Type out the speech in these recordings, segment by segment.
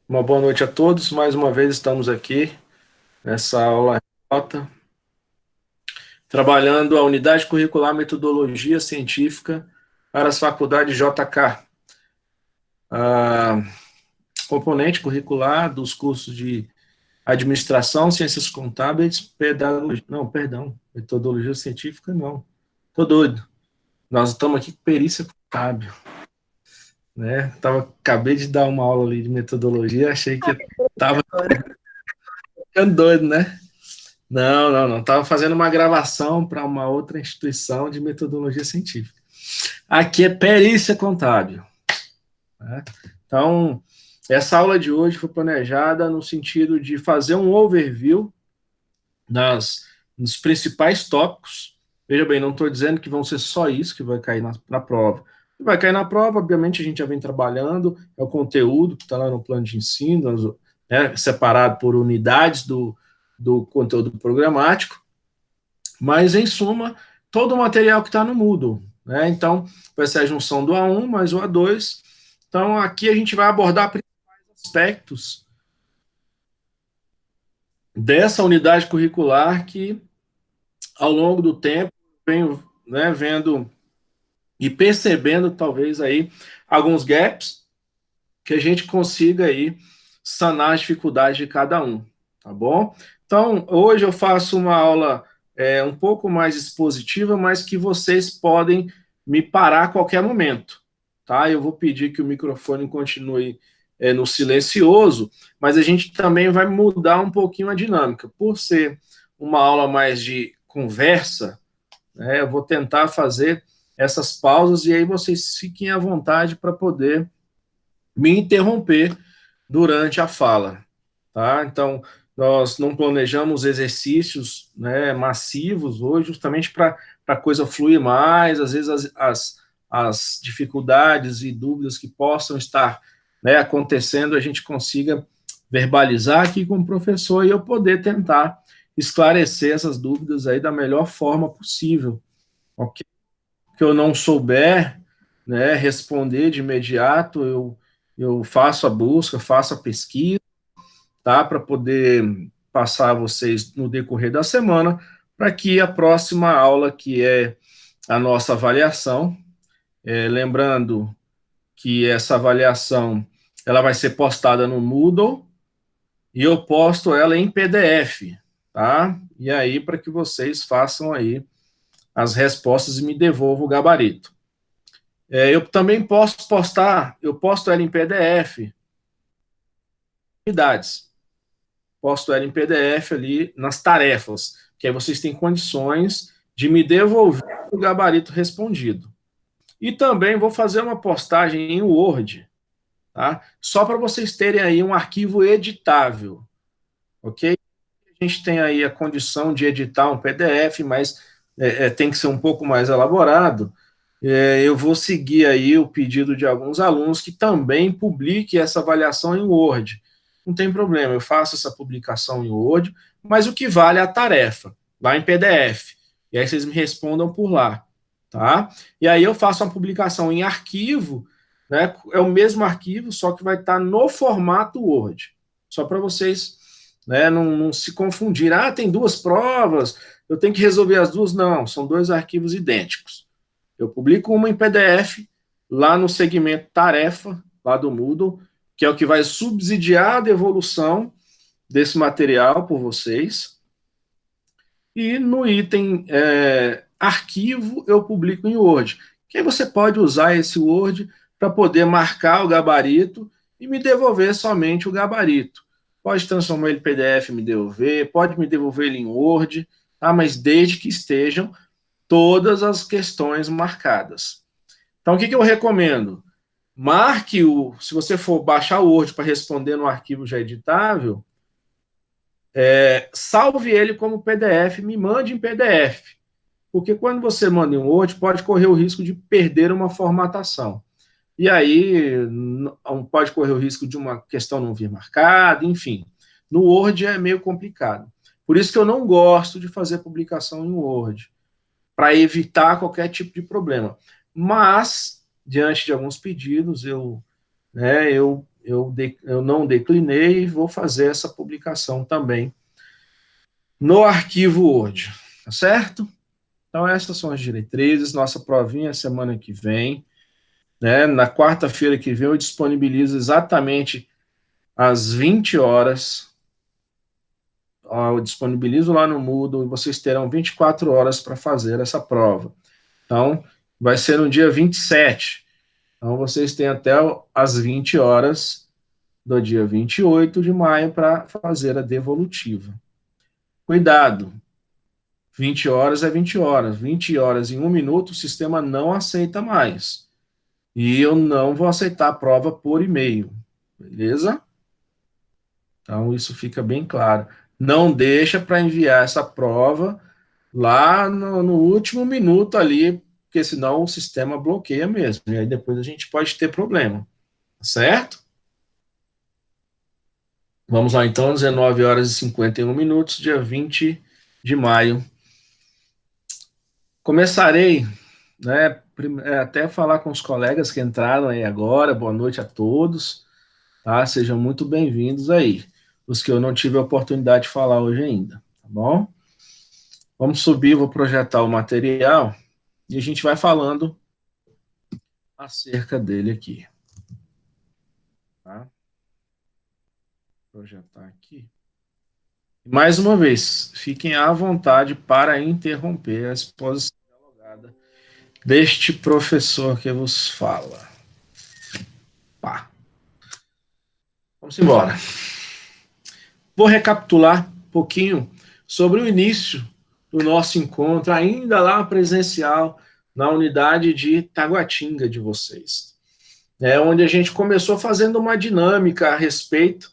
Uma boa noite a todos. Mais uma vez estamos aqui nessa aula remota, trabalhando a unidade curricular Metodologia Científica para as faculdades JK. A componente curricular dos cursos de Administração, Ciências Contábeis, Pedagogia... Não, perdão, Metodologia Científica não. Tô doido. Nós estamos aqui com perícia contábil, né? Acabei de dar uma aula ali de metodologia, achei que estava ficando doido, né? Não. Estava fazendo uma gravação para uma outra instituição de metodologia científica. Aqui é perícia contábil. Né? Então, essa aula de hoje foi planejada no sentido de fazer um overview dos principais tópicos. Veja bem, não estou dizendo que vão ser só isso que vai cair na prova. O que vai cair na prova, obviamente, a gente já vem trabalhando, é o conteúdo que está lá no plano de ensino, separado por unidades do conteúdo programático, mas, em suma, todo o material que está no Moodle. Né? Então, vai ser a junção do A1 mais o A2. Então, aqui a gente vai abordar principais aspectos dessa unidade curricular que, ao longo do tempo, venho, né, vendo e percebendo, talvez, aí, alguns gaps que a gente consiga aí sanar as dificuldades de cada um, tá bom? Então, hoje eu faço uma aula um pouco mais expositiva, mas que vocês podem me parar a qualquer momento, tá? Eu vou pedir que o microfone continue no silencioso, mas a gente também vai mudar um pouquinho a dinâmica. Por ser uma aula mais de conversa, né, eu vou tentar fazer essas pausas e aí vocês fiquem à vontade para poder me interromper durante a fala, tá? Então, nós não planejamos exercícios, né, massivos hoje, justamente para a coisa fluir mais, às vezes as dificuldades e dúvidas que possam estar, né, acontecendo, a gente consiga verbalizar aqui com o professor e eu poder tentar esclarecer essas dúvidas aí da melhor forma possível, ok? Que eu não souber, né, responder de imediato, eu faço a busca, faço a pesquisa, tá, para poder passar a vocês no decorrer da semana, para que a próxima aula, que é a nossa avaliação, lembrando que essa avaliação ela vai ser postada no Moodle e eu posto ela em PDF, tá? E aí para que vocês façam aí as respostas e me devolvam o gabarito. Eu também posso postar, eu posto ela em PDF, unidades. Posto ela em PDF ali nas tarefas, que aí vocês têm condições de me devolver o gabarito respondido. E também vou fazer uma postagem em Word, tá? Só para vocês terem aí um arquivo editável, ok? A gente tem aí a condição de editar um PDF, mas tem que ser um pouco mais elaborado. Eu vou seguir aí o pedido de alguns alunos que também publiquem essa avaliação em Word. Não tem problema, eu faço essa publicação em Word, mas o que vale é a tarefa, lá em PDF. E aí vocês me respondam por lá, tá? E aí eu faço uma publicação em arquivo, né? É o mesmo arquivo, só que vai estar no formato Word. Só para vocês, né, não se confundir. Ah, tem duas provas, eu tenho que resolver as duas. Não, são dois arquivos idênticos. Eu publico uma em PDF, lá no segmento tarefa, lá do Moodle, que é o que vai subsidiar a devolução desse material por vocês. E no item arquivo, eu publico em Word. Que aí você pode usar esse Word para poder marcar o gabarito e me devolver somente o gabarito. Pode transformar ele em PDF e me devolver, pode me devolver ele em Word, tá? Mas desde que estejam todas as questões marcadas. Então, o que eu recomendo? Marque se você for baixar o Word para responder no arquivo já editável, salve ele como PDF, me mande em PDF. Porque quando você manda em Word, pode correr o risco de perder uma formatação. E aí pode correr o risco de uma questão não vir marcada, enfim. No Word é meio complicado. Por isso que eu não gosto de fazer publicação em Word, para evitar qualquer tipo de problema. Mas, diante de alguns pedidos, eu eu não declinei e vou fazer essa publicação também no arquivo Word, tá certo? Então, essas são as diretrizes, nossa provinha semana que vem, né? Na quarta-feira que vem eu disponibilizo exatamente às 20 horas, eu disponibilizo lá no Moodle e vocês terão 24 horas para fazer essa prova. Então, vai ser no dia 27. Então, vocês têm até as 20 horas do dia 28 de maio para fazer a devolutiva. Cuidado, 20 horas é 20 horas. 20 horas em 1 minuto, o sistema não aceita mais. E eu não vou aceitar a prova por e-mail, beleza? Então, isso fica bem claro. Não deixa para enviar essa prova lá no último minuto ali, porque senão o sistema bloqueia mesmo. E aí depois a gente pode ter problema, certo? Vamos lá, então, 19 horas e 51 minutos, dia 20 de maio. Começarei, né, até falar com os colegas que entraram aí agora, boa noite a todos, tá? Sejam muito bem-vindos aí, os que eu não tive a oportunidade de falar hoje ainda, tá bom? Vamos subir, vou projetar o material e a gente vai falando acerca dele aqui, tá? Projetar aqui. Mais uma vez, fiquem à vontade para interromper a exposição dialogada deste professor que vos fala. Pá. Vamos embora. Vou recapitular um pouquinho sobre o início do nosso encontro, ainda lá presencial, na unidade de Taguatinga de vocês. Onde a gente começou fazendo uma dinâmica a respeito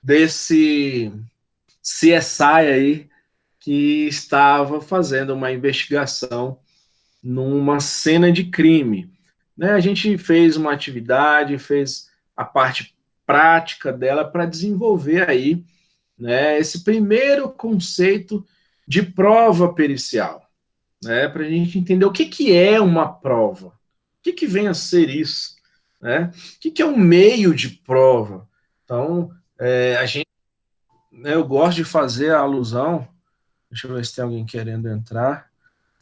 desse CSI aí, que estava fazendo uma investigação numa cena de crime. A gente fez uma atividade, fez a parte prática dela para desenvolver aí, esse primeiro conceito de prova pericial, para a gente entender o que é uma prova, o que vem a ser isso, o que é um meio de prova. Então, eu gosto de fazer a alusão, deixa eu ver se tem alguém querendo entrar,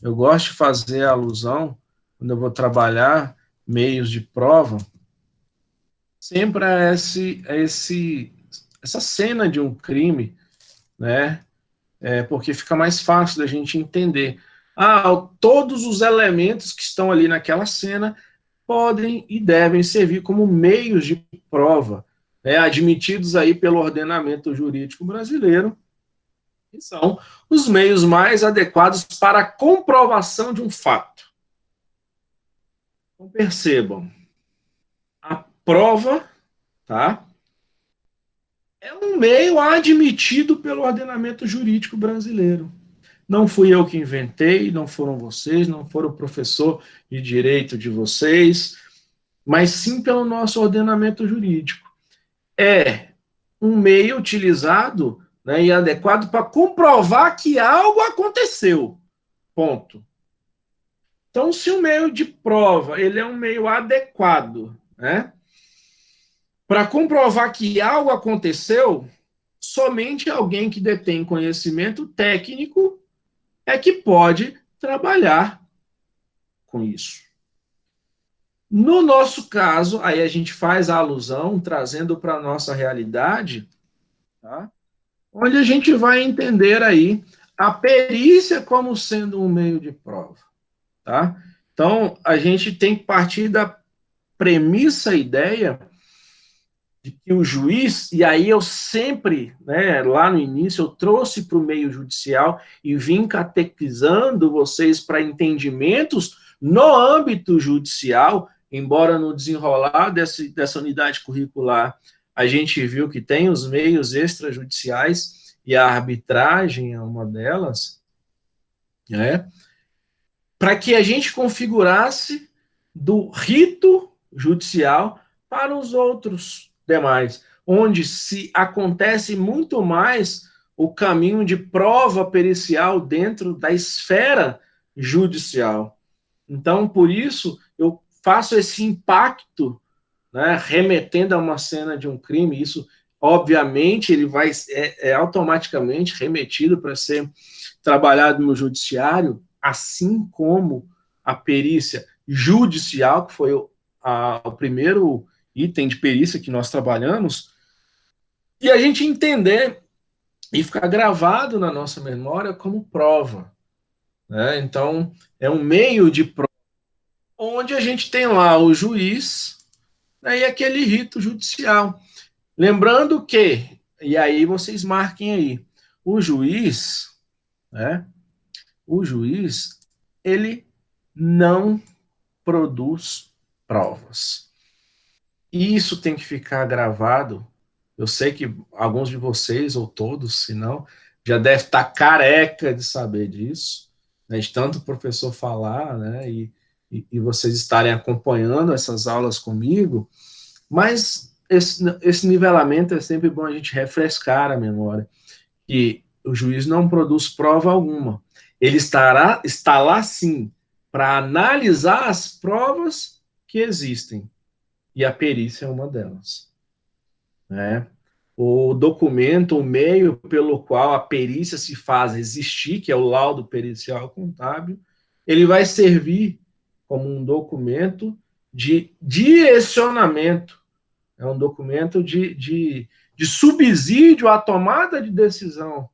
eu gosto de fazer a alusão, quando eu vou trabalhar meios de prova, sempre a essa cena de um crime, porque fica mais fácil da gente entender. Todos os elementos que estão ali naquela cena podem e devem servir como meios de prova, admitidos aí pelo ordenamento jurídico brasileiro, que são os meios mais adequados para a comprovação de um fato. Então, percebam, a prova, tá, é um meio admitido pelo ordenamento jurídico brasileiro. Não fui eu que inventei, não foram vocês, não foram o professor de direito de vocês, mas sim pelo nosso ordenamento jurídico. É um meio utilizado, e adequado para comprovar que algo aconteceu. Ponto. Então, se o meio de prova ele é um meio adequado, para comprovar que algo aconteceu, somente alguém que detém conhecimento técnico é que pode trabalhar com isso. No nosso caso, aí a gente faz a alusão, trazendo para a nossa realidade, tá? Onde a gente vai entender aí a perícia como sendo um meio de prova, tá? Então, a gente tem que partir da premissa, ideia de que o juiz, e aí eu sempre, lá no início, eu trouxe para o meio judicial e vim catequizando vocês para entendimentos no âmbito judicial, embora no desenrolar dessa unidade curricular a gente viu que tem os meios extrajudiciais e a arbitragem é uma delas, para que a gente configurasse do rito judicial para os outros demais, onde se acontece muito mais o caminho de prova pericial dentro da esfera judicial. Então, por isso, eu faço esse impacto né, remetendo a uma cena de um crime, isso, obviamente, ele vai automaticamente remetido para ser trabalhado no judiciário, assim como a perícia judicial, que foi o primeiro item de perícia que nós trabalhamos, e a gente entender e ficar gravado na nossa memória como prova, né? Então, é um meio de prova, onde a gente tem lá o juiz, né, e aquele rito judicial. Lembrando que, e aí vocês marquem aí, o juiz, né, o juiz, ele não produz provas. E isso tem que ficar gravado. Eu sei que alguns de vocês, ou todos, se não, já deve estar careca de saber disso, né, de tanto o professor falar, né, e vocês estarem acompanhando essas aulas comigo, mas esse nivelamento é sempre bom a gente refrescar a memória, que o juiz não produz prova alguma. Ele está lá, sim, para analisar as provas que existem, e a perícia é uma delas, né? O documento, o meio pelo qual a perícia se faz existir, que é o laudo pericial contábil, ele vai servir como um documento de direcionamento, é um documento de subsídio à tomada de decisão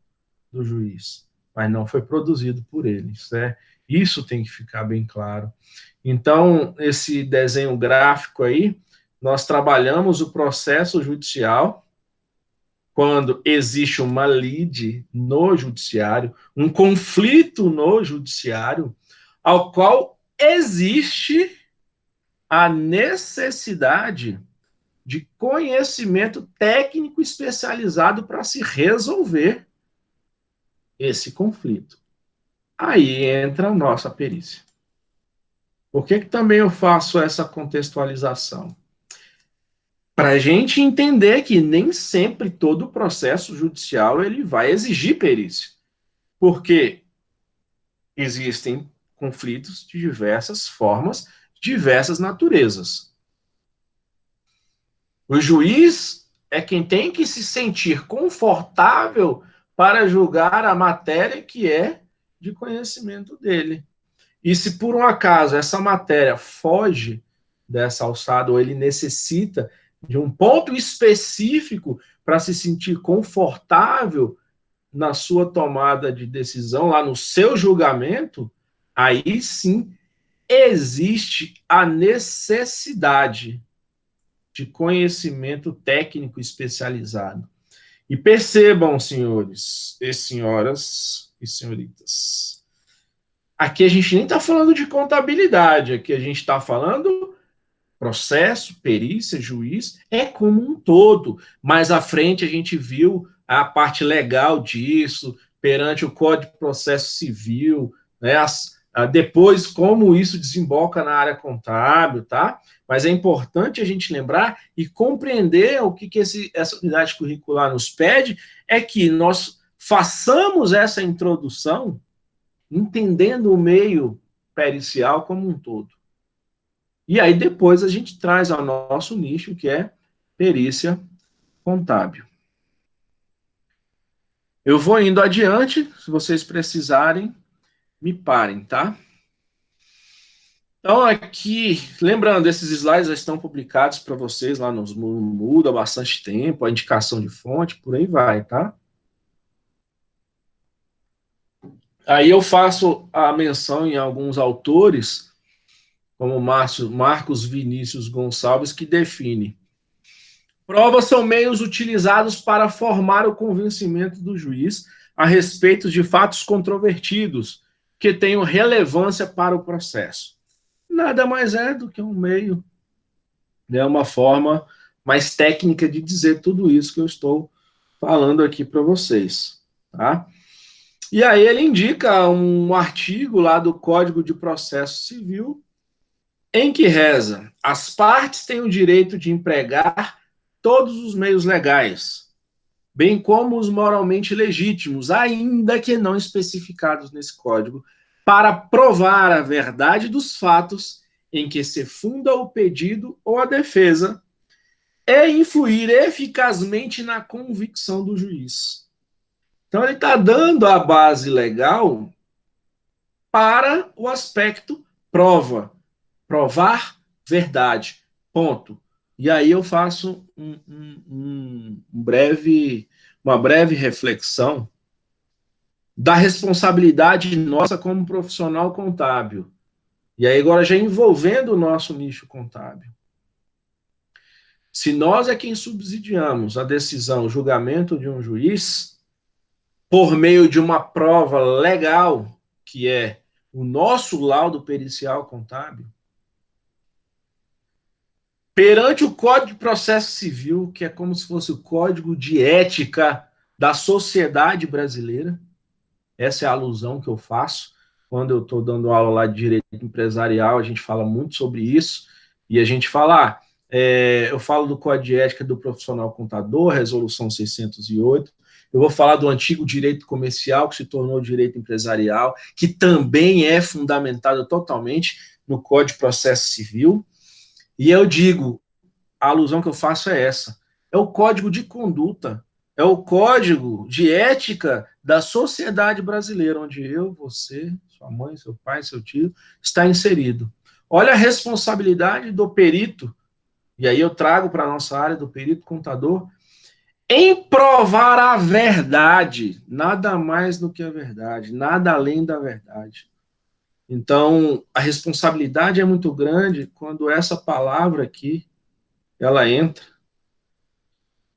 do juiz, mas não foi produzido por ele, né? Isso tem que ficar bem claro. Então, esse desenho gráfico aí, nós trabalhamos o processo judicial quando existe uma lide no judiciário, um conflito no judiciário, ao qual existe a necessidade de conhecimento técnico especializado para se resolver esse conflito. Aí entra a nossa perícia. Por que também eu faço essa contextualização? Para a gente entender que nem sempre todo o processo judicial ele vai exigir perícia, porque existem conflitos de diversas formas, diversas naturezas. O juiz é quem tem que se sentir confortável para julgar a matéria que é de conhecimento dele. E se por um acaso essa matéria foge dessa alçada, ou ele necessita de um ponto específico para se sentir confortável na sua tomada de decisão, lá no seu julgamento, aí sim existe a necessidade de conhecimento técnico especializado. E percebam, senhores e senhoras e senhoritas, aqui a gente nem está falando de contabilidade, aqui a gente está falando processo, perícia, juiz, é como um todo. Mais à frente a gente viu a parte legal disso, perante o Código de Processo Civil, né, depois como isso desemboca na área contábil, tá? Mas é importante a gente lembrar e compreender o que essa unidade curricular nos pede, é que nós façamos essa introdução entendendo o meio pericial como um todo. E aí depois a gente traz ao nosso nicho, que é perícia contábil. Eu vou indo adiante, se vocês precisarem, me parem, tá? Então, aqui, lembrando, esses slides já estão publicados para vocês lá no Moodle há bastante tempo, a indicação de fonte, por aí vai, tá? Aí eu faço a menção em alguns autores, como Marcos Vinícius Gonçalves, que define: provas são meios utilizados para formar o convencimento do juiz a respeito de fatos controvertidos que tenham relevância para o processo. Nada mais é do que um meio, né, uma forma mais técnica de dizer tudo isso que eu estou falando aqui para vocês, tá? E aí ele indica um artigo lá do Código de Processo Civil, em que reza: as partes têm o direito de empregar todos os meios legais, bem como os moralmente legítimos, ainda que não especificados nesse código, para provar a verdade dos fatos em que se funda o pedido ou a defesa é influir eficazmente na convicção do juiz. Então, ele está dando a base legal para o aspecto prova, provar verdade, ponto. E aí eu faço uma breve reflexão da responsabilidade nossa como profissional contábil. E aí agora já envolvendo o nosso nicho contábil. Se nós é quem subsidiamos a decisão, o julgamento de um juiz, por meio de uma prova legal, que é o nosso laudo pericial contábil, perante o Código de Processo Civil, que é como se fosse o código de ética da sociedade brasileira, essa é a alusão que eu faço quando eu estou dando aula lá de direito empresarial, a gente fala muito sobre isso, e a gente fala, eu falo do Código de Ética do Profissional Contador, Resolução 608, eu vou falar do antigo direito comercial, que se tornou direito empresarial, que também é fundamentado totalmente no Código de Processo Civil, e eu digo, a alusão que eu faço é essa. É o código de conduta, é o código de ética da sociedade brasileira, onde eu, você, sua mãe, seu pai, seu tio, está inserido. Olha a responsabilidade do perito, e aí eu trago para a nossa área do perito contador, em provar a verdade, nada mais do que a verdade, nada além da verdade. Então, a responsabilidade é muito grande quando essa palavra aqui, ela entra.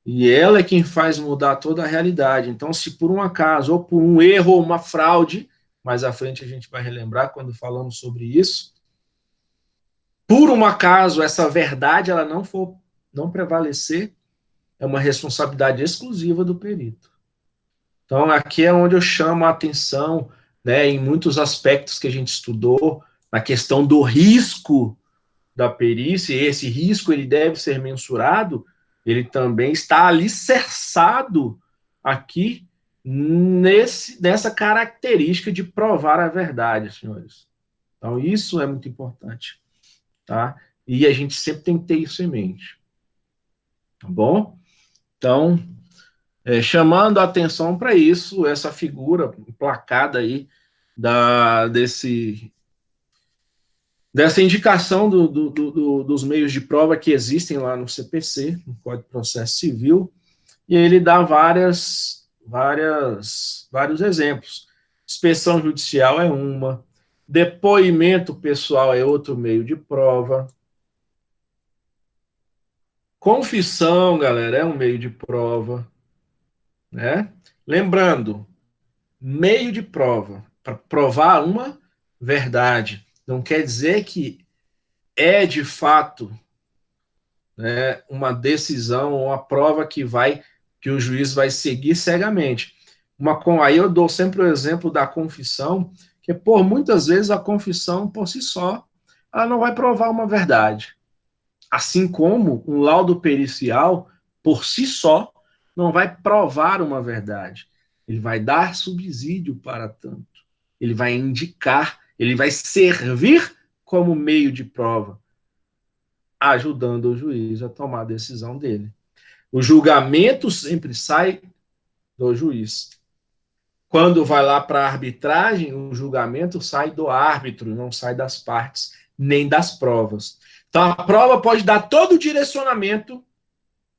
E ela é quem faz mudar toda a realidade. Então, se por um acaso, ou por um erro, ou uma fraude, mais à frente a gente vai relembrar quando falamos sobre isso, por um acaso essa verdade ela não prevalecer, é uma responsabilidade exclusiva do perito. Então, aqui é onde eu chamo a atenção, né, em muitos aspectos que a gente estudou, na questão do risco da perícia, e esse risco ele deve ser mensurado, ele também está alicerçado aqui nessa característica de provar a verdade, senhores. Então, isso é muito importante, tá? E a gente sempre tem que ter isso em mente, tá bom? Então, chamando a atenção para isso, essa figura placada aí dessa indicação dos meios de prova que existem lá no CPC, no Código de Processo Civil, e ele dá vários exemplos. Inspeção judicial é uma, depoimento pessoal é outro meio de prova, confissão, galera, é um meio de prova, né? Lembrando, meio de prova, para provar uma verdade. Não quer dizer que é de fato, né, uma decisão, uma prova que o juiz vai seguir cegamente. Aí eu dou sempre o exemplo da confissão, que por muitas vezes a confissão por si só ela não vai provar uma verdade. Assim como um laudo pericial por si só não vai provar uma verdade. Ele vai dar subsídio para tanto. Ele vai indicar, ele vai servir como meio de prova, ajudando o juiz a tomar a decisão dele. O julgamento sempre sai do juiz. Quando vai lá para a arbitragem, o julgamento sai do árbitro, não sai das partes, nem das provas. Então, a prova pode dar todo o direcionamento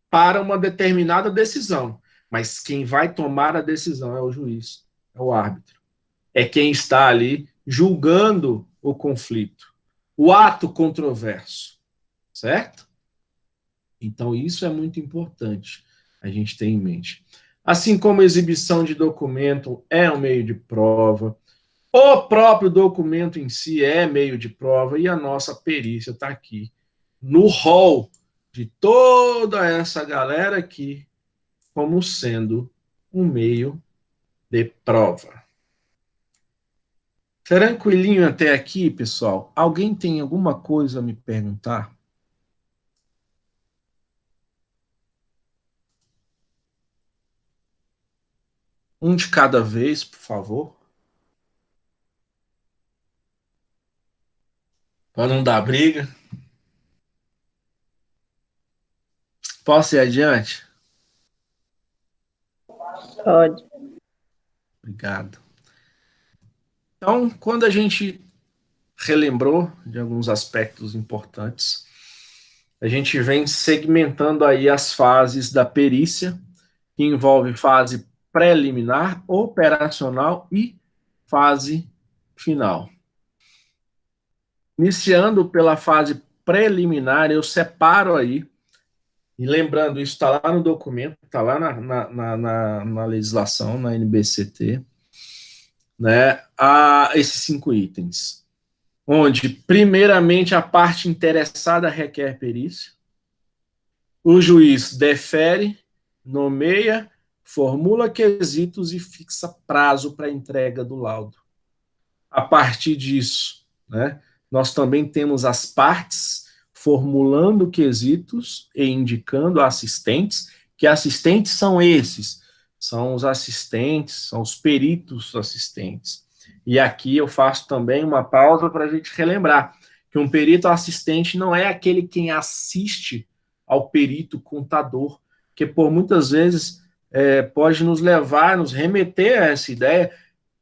para uma determinada decisão, mas quem vai tomar a decisão é o juiz, é o árbitro. É quem está ali julgando o conflito, o ato controverso, certo? Então, isso é muito importante a gente ter em mente. Assim como a exibição de documento é um meio de prova, o próprio documento em si é meio de prova e a nossa perícia está aqui no rol de toda essa galera aqui como sendo um meio de prova. Tranquilinho até aqui, pessoal? Alguém tem alguma coisa a me perguntar? Um de cada vez, por favor, para não dar briga. Posso ir adiante? Pode. Obrigado. Então, quando a gente relembrou de alguns aspectos importantes, a gente vem segmentando aí as fases da perícia, que envolve fase preliminar, operacional e fase final. Iniciando pela fase preliminar, eu separo aí, e lembrando, isso está lá no documento, está lá na legislação, na NBCT, né, esses 5 itens. Onde, primeiramente, a parte interessada requer perícia, o juiz defere, nomeia, formula quesitos e fixa prazo para entrega do laudo. A partir disso, né, nós também temos as partes formulando quesitos e indicando assistentes, que assistentes são esses? São os assistentes, são os peritos assistentes. E aqui eu faço também uma pausa para a gente relembrar que um perito assistente não é aquele quem assiste ao perito contador, que por muitas vezes pode nos levar, nos remeter a essa ideia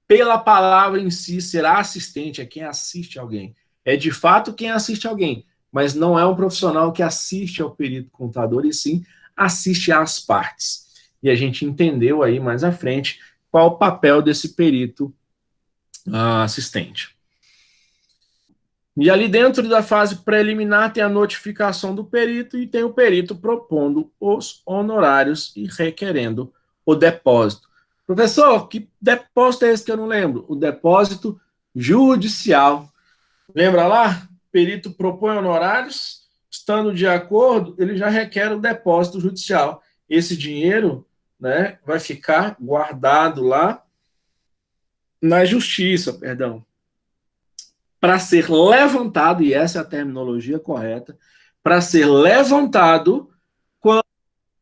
pela palavra em si, será assistente, é quem assiste alguém. É de fato quem assiste alguém, mas não é um profissional que assiste ao perito contador, e sim assiste às partes. E a gente entendeu aí mais à frente qual o papel desse perito assistente. E ali dentro da fase preliminar tem a notificação do perito e tem o perito propondo os honorários e requerendo o depósito. Professor, que depósito é esse que eu não lembro? O depósito judicial. Lembra lá? O perito propõe honorários, estando de acordo, ele já requer o depósito judicial. Esse dinheiro, né, vai ficar guardado lá na justiça, perdão, para ser levantado, e essa é a terminologia correta, para ser levantado quando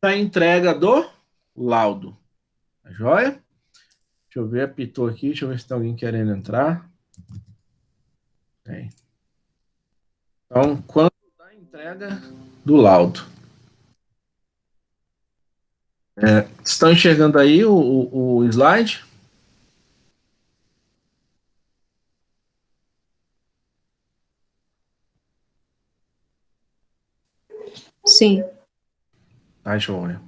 a entrega do laudo. Tá joia? Deixa eu ver, apitou aqui, deixa eu ver se tem alguém querendo entrar. Tem. Então, quando da entrega do laudo. Estão enxergando aí o slide? Sim. Tá, joia.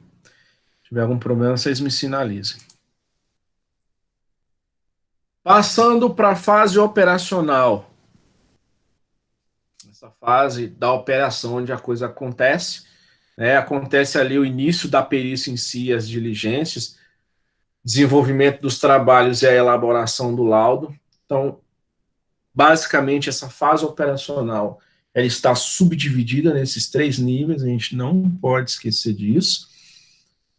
Se tiver algum problema, vocês me sinalizem. Passando para a fase operacional. Essa fase da operação onde a coisa acontece, né? Acontece ali o início da perícia em si, as diligências, desenvolvimento dos trabalhos e a elaboração do laudo. Então, basicamente, essa fase operacional ela está subdividida nesses 3 níveis, a gente não pode esquecer disso.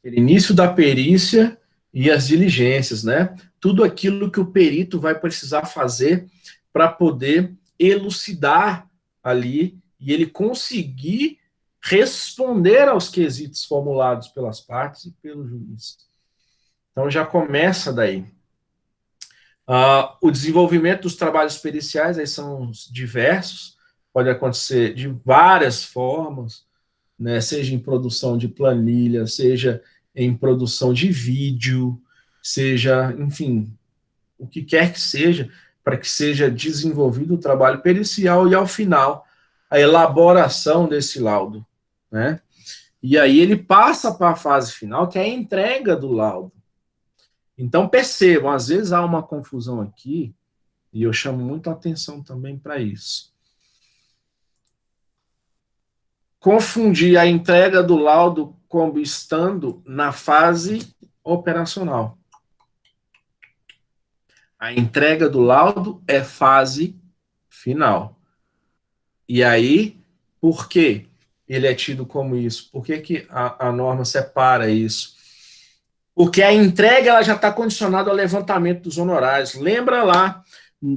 O início da perícia e as diligências, né? Tudo aquilo que o perito vai precisar fazer para poder elucidar ali e ele conseguir responder aos quesitos formulados pelas partes e pelo juiz. Então já começa daí. O desenvolvimento dos trabalhos periciais aí são diversos, pode acontecer de várias formas, né? Seja em produção de planilha, seja em produção de vídeo, seja, enfim, o que quer que seja, para que seja desenvolvido o trabalho pericial e, ao final, a elaboração desse laudo, né? E aí ele passa para a fase final, que é a entrega do laudo. Então, percebam, às vezes há uma confusão aqui, e eu chamo muito a atenção também para isso. Confundir a entrega do laudo como estando na fase operacional. A entrega do laudo é fase final. E aí, por que ele é tido como isso? Por que a norma separa isso? Porque a entrega ela já está condicionada ao levantamento dos honorários. Lembra lá,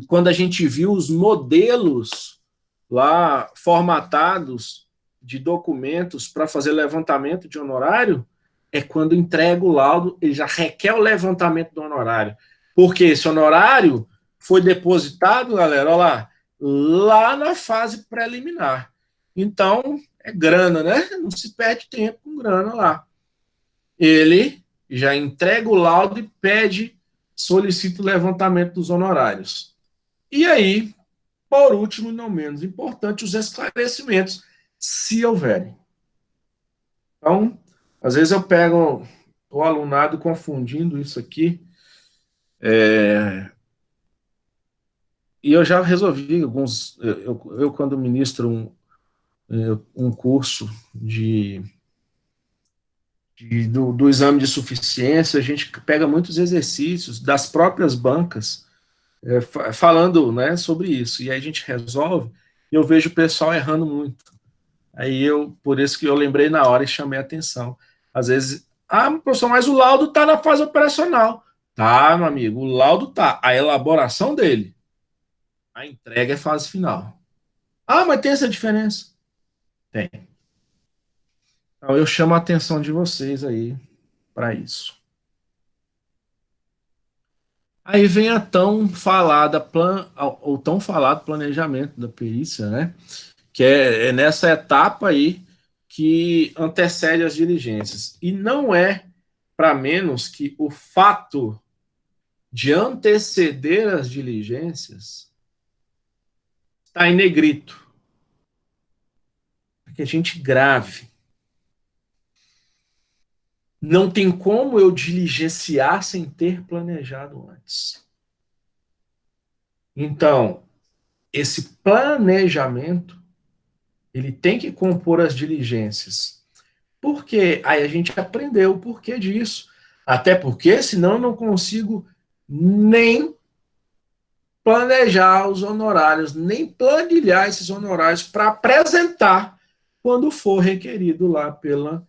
quando a gente viu os modelos lá formatados de documentos para fazer levantamento de honorário? É quando entrega o laudo, ele já requer o levantamento do honorário. Porque esse honorário foi depositado, galera, olha lá na fase preliminar. Então, é grana, né? Não se perde tempo com grana lá. Ele já entrega o laudo e pede, solicita o levantamento dos honorários. E aí, por último, e não menos importante, os esclarecimentos, se houverem. Então, às vezes eu pego o alunado confundindo isso aqui, e eu já resolvi alguns. Eu quando ministro um curso do exame de suficiência, a gente pega muitos exercícios das próprias bancas falando, né, sobre isso. E aí a gente resolve, e eu vejo o pessoal errando muito. Aí por isso que eu lembrei na hora e chamei a atenção. Às vezes, professor, mas o laudo está na fase operacional. Tá, meu amigo, o laudo tá. A elaboração dele, a entrega é fase final. Mas tem essa diferença? Tem. Então eu chamo a atenção de vocês aí para isso. Aí vem a tão falada ou tão falado planejamento da perícia, né? Que é nessa etapa aí que antecede as diligências. E não é para menos que o fato de anteceder as diligências está em negrito, para que a gente grave. Não tem como eu diligenciar sem ter planejado antes. Então, esse planejamento, ele tem que compor as diligências. Por quê? Aí a gente aprendeu o porquê disso. Até porque, senão, eu não consigo nem planejar os honorários, nem planilhar esses honorários para apresentar quando for requerido lá pelo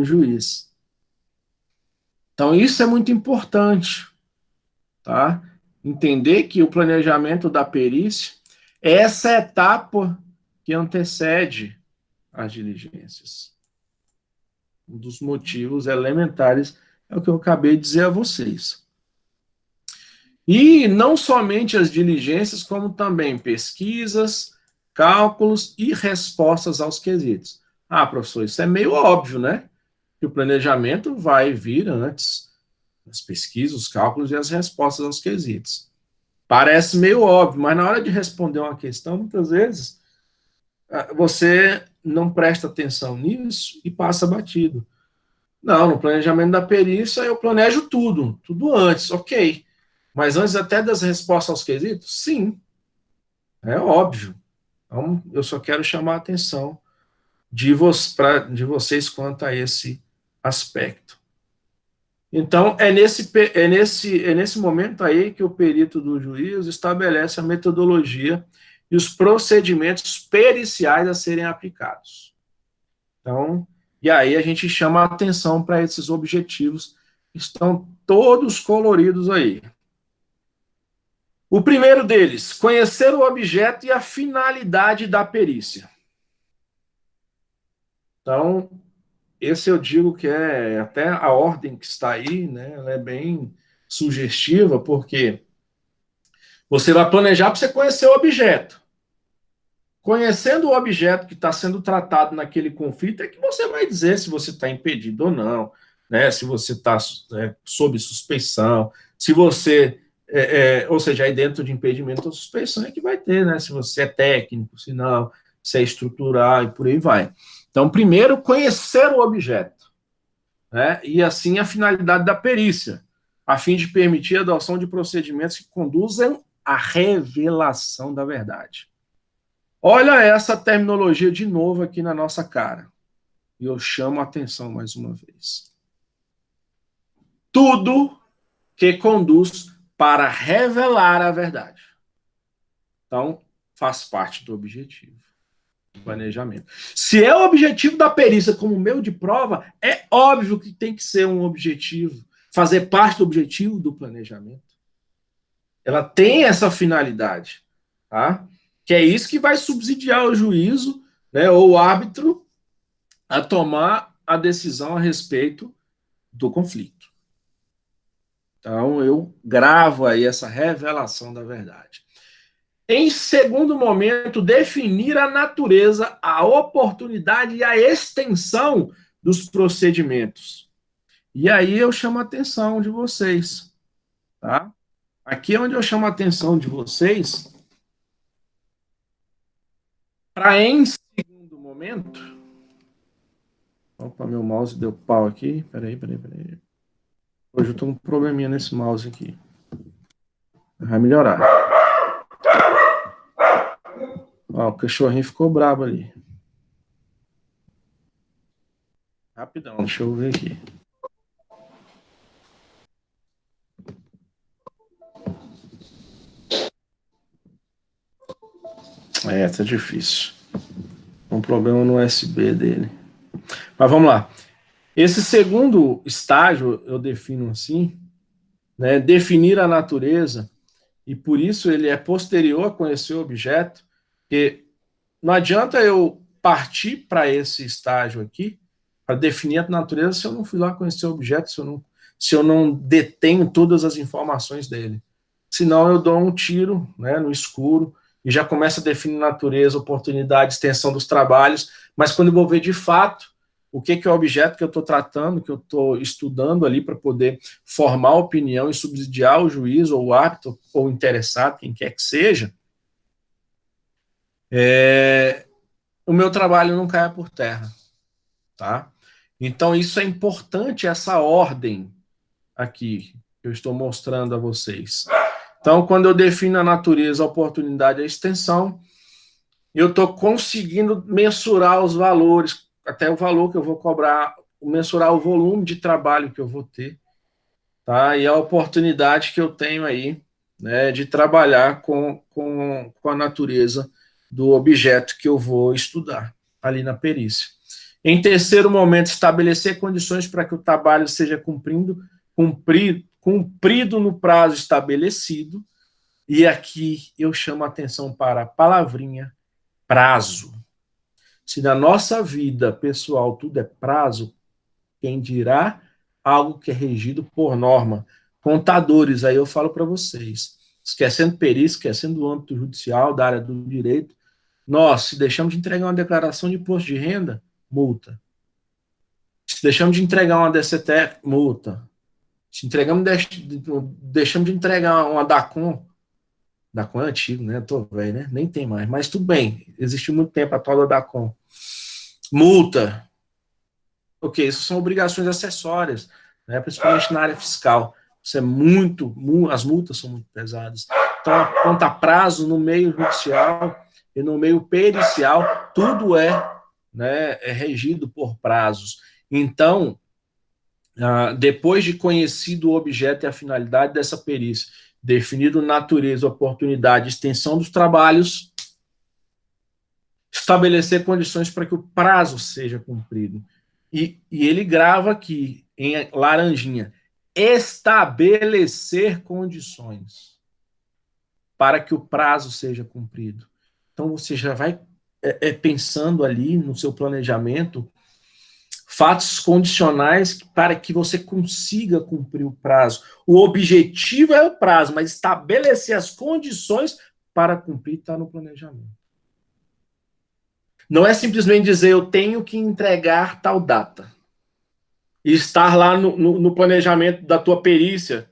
juiz. Então, isso é muito importante, tá? Entender que o planejamento da perícia é essa etapa que antecede as diligências. Um dos motivos elementares é o que eu acabei de dizer a vocês. E não somente as diligências, como também pesquisas, cálculos e respostas aos quesitos. Professor, isso é meio óbvio, né? Que o planejamento vai vir antes as pesquisas, os cálculos e as respostas aos quesitos. Parece meio óbvio, mas na hora de responder uma questão, muitas vezes você não presta atenção nisso e passa batido. Não, no planejamento da perícia eu planejo tudo antes, ok. Mas antes até das respostas aos quesitos? Sim, é óbvio. Então, eu só quero chamar a atenção de vocês quanto a esse aspecto. Então, é nesse momento aí que o perito do juízo estabelece a metodologia e os procedimentos periciais a serem aplicados. Então, e aí a gente chama a atenção para esses objetivos que estão todos coloridos aí. O primeiro deles, conhecer o objeto e a finalidade da perícia. Então, esse eu digo que é até a ordem que está aí, né? Ela é bem sugestiva, porque você vai planejar para você conhecer o objeto. Conhecendo o objeto que está sendo tratado naquele conflito, é que você vai dizer se você está impedido ou não, né? Se você está sob suspeição, se você. Ou seja, aí dentro de impedimento ou suspeição é que vai ter, né? Se você é técnico, se não, se é estrutural e por aí vai. Então, primeiro, conhecer o objeto, né? E assim a finalidade da perícia, a fim de permitir a adoção de procedimentos que conduzam à revelação da verdade. Olha essa terminologia de novo aqui na nossa cara. E eu chamo a atenção mais uma vez. Tudo que conduz para revelar a verdade. Então, faz parte do objetivo, do planejamento. Se é o objetivo da perícia como meio de prova, é óbvio que tem que ser um objetivo, fazer parte do objetivo do planejamento. Ela tem essa finalidade, tá? Que é isso que vai subsidiar o juízo, né, ou o árbitro a tomar a decisão a respeito do conflito. Então, eu gravo aí essa revelação da verdade. Em segundo momento, definir a natureza, a oportunidade e a extensão dos procedimentos. E aí eu chamo a atenção de vocês, tá? Aqui é onde eu chamo a atenção de vocês para, em segundo momento... Opa, meu mouse deu pau aqui. Peraí. Hoje eu tô com um probleminha nesse mouse aqui. Vai melhorar. Ó, o cachorrinho ficou bravo ali. Rapidão, deixa eu ver aqui. Tá difícil. Um problema no USB dele. Mas vamos lá. Esse segundo estágio eu defino assim, né? Definir a natureza, e por isso ele é posterior a conhecer o objeto, porque não adianta eu partir para esse estágio aqui, para definir a natureza, se eu não fui lá conhecer o objeto, se eu não detenho todas as informações dele. Senão eu dou um tiro, né, no escuro e já começo a definir natureza, oportunidade, extensão dos trabalhos, mas quando eu vou ver de fato o que é o objeto que eu estou tratando, que eu estou estudando ali para poder formar opinião e subsidiar o juiz ou o árbitro ou o interessado, quem quer que seja, o meu trabalho não cai por terra, tá? Então isso é importante, essa ordem aqui que eu estou mostrando a vocês. Então, quando eu defino a natureza, a oportunidade e a extensão, eu estou conseguindo mensurar os valores, até o valor que eu vou cobrar, mensurar o volume de trabalho que eu vou ter, tá? E a oportunidade que eu tenho aí, né, de trabalhar com a natureza do objeto que eu vou estudar ali na perícia. Em terceiro momento, estabelecer condições para que o trabalho seja cumprido no prazo estabelecido. E aqui eu chamo a atenção para a palavrinha prazo. Se na nossa vida pessoal tudo é prazo, quem dirá algo que é regido por norma? Contadores, aí eu falo para vocês, esquecendo perícia, esquecendo o âmbito judicial, da área do direito, nós, se deixamos de entregar uma declaração de imposto de renda, multa. Se deixamos de entregar uma DCT, multa. Se deixamos de entregar uma DACOM, DACOM é antigo, né? Tô velho, né? Nem tem mais. Mas tudo bem. Existiu muito tempo a tal da DACOM. Multa. Ok, isso são obrigações acessórias, né? Principalmente na área fiscal. Isso é as multas são muito pesadas. Então, quanto a prazo no meio judicial e no meio pericial, tudo é regido por prazos. Então, depois de conhecido o objeto e a finalidade dessa perícia, definido natureza, oportunidade, extensão dos trabalhos, estabelecer condições para que o prazo seja cumprido. E ele grava aqui, em laranjinha, estabelecer condições para que o prazo seja cumprido. Então, você já vai pensando ali no seu planejamento fatos condicionais para que você consiga cumprir o prazo. O objetivo é o prazo, mas estabelecer as condições para cumprir está no planejamento. Não é simplesmente dizer eu tenho que entregar tal data e estar lá no planejamento da tua perícia.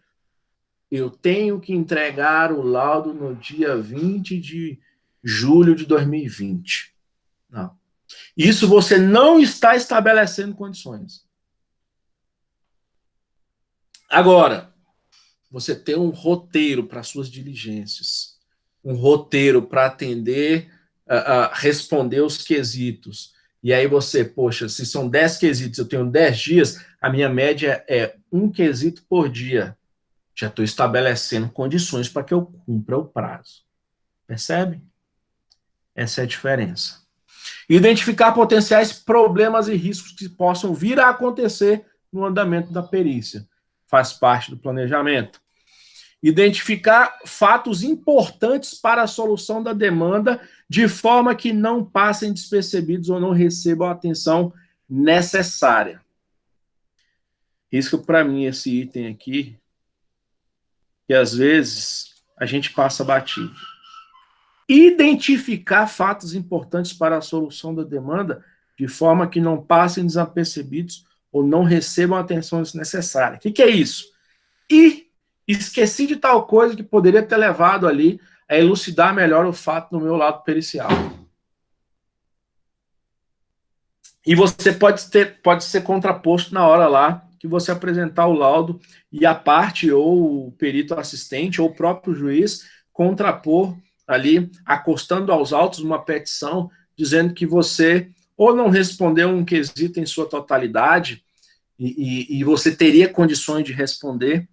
Eu tenho que entregar o laudo no dia 20 de julho de 2020. Não. Isso você não está estabelecendo condições. Agora, você ter um roteiro para suas diligências, um roteiro para atender, responder os quesitos. E aí você, poxa, se são 10 quesitos, eu tenho 10 dias, a minha média é um quesito por dia. Já estou estabelecendo condições para que eu cumpra o prazo. Percebe? Essa é a diferença. Identificar potenciais problemas e riscos que possam vir a acontecer no andamento da perícia. Faz parte do planejamento. Identificar fatos importantes para a solução da demanda de forma que não passem despercebidos ou não recebam a atenção necessária. Risco para mim esse item aqui, que às vezes a gente passa batido. identificar fatos importantes para a solução da demanda, de forma que não passem desapercebidos ou não recebam a atenção desnecessária. O que é isso? E esqueci de tal coisa que poderia ter levado ali a elucidar melhor o fato no meu lado pericial. E você pode ser contraposto na hora lá que você apresentar o laudo e a parte ou o perito assistente ou o próprio juiz contrapor ali, acostando aos autos uma petição dizendo que você ou não respondeu um quesito em sua totalidade e você teria condições de responder,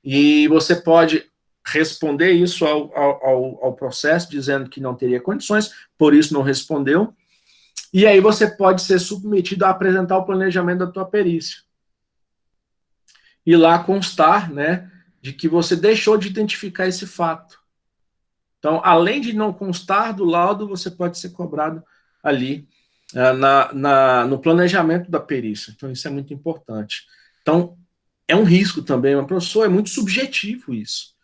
e você pode responder isso ao processo dizendo que não teria condições, por isso não respondeu, e aí você pode ser submetido a apresentar o planejamento da tua perícia. E lá constar, né, de que você deixou de identificar esse fato. Então, além de não constar do laudo, você pode ser cobrado ali no planejamento da perícia. Então, isso é muito importante. Então, é um risco também, mas, professor, é muito subjetivo isso.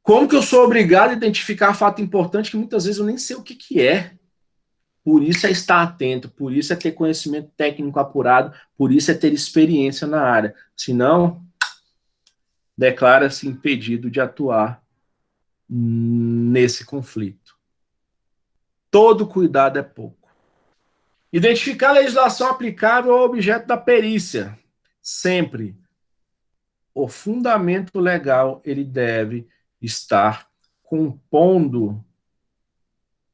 Como que eu sou obrigado a identificar fato importante que muitas vezes eu nem sei o que é? Por isso é estar atento, por isso é ter conhecimento técnico apurado, por isso é ter experiência na área. Senão, declara-se impedido de atuar nesse conflito. Todo cuidado é pouco. Identificar a legislação aplicável ao objeto da perícia. Sempre. O fundamento legal, ele deve estar compondo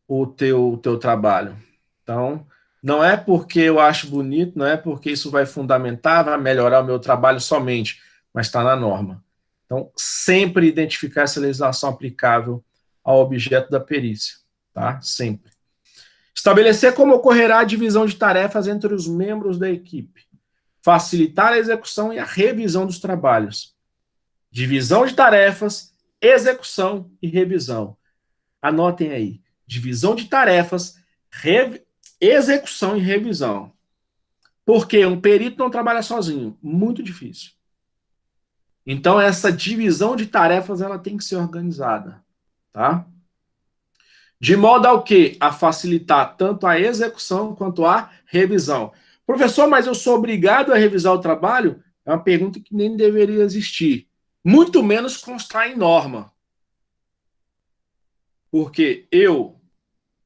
o teu trabalho. Então, não é porque eu acho bonito, não é porque isso vai fundamentar, vai melhorar o meu trabalho somente, mas está na norma. Então, sempre identificar essa legislação aplicável ao objeto da perícia, tá? Sempre. Estabelecer como ocorrerá a divisão de tarefas entre os membros da equipe. Facilitar a execução e a revisão dos trabalhos. Divisão de tarefas, execução e revisão. Anotem aí. Divisão de tarefas, execução e revisão. Porque um perito não trabalha sozinho. Muito difícil. Então, essa divisão de tarefas ela tem que ser organizada. Tá? De modo ao quê? A facilitar tanto a execução quanto a revisão. Professor, mas eu sou obrigado a revisar o trabalho? É uma pergunta que nem deveria existir. Muito menos constar em norma. Porque eu,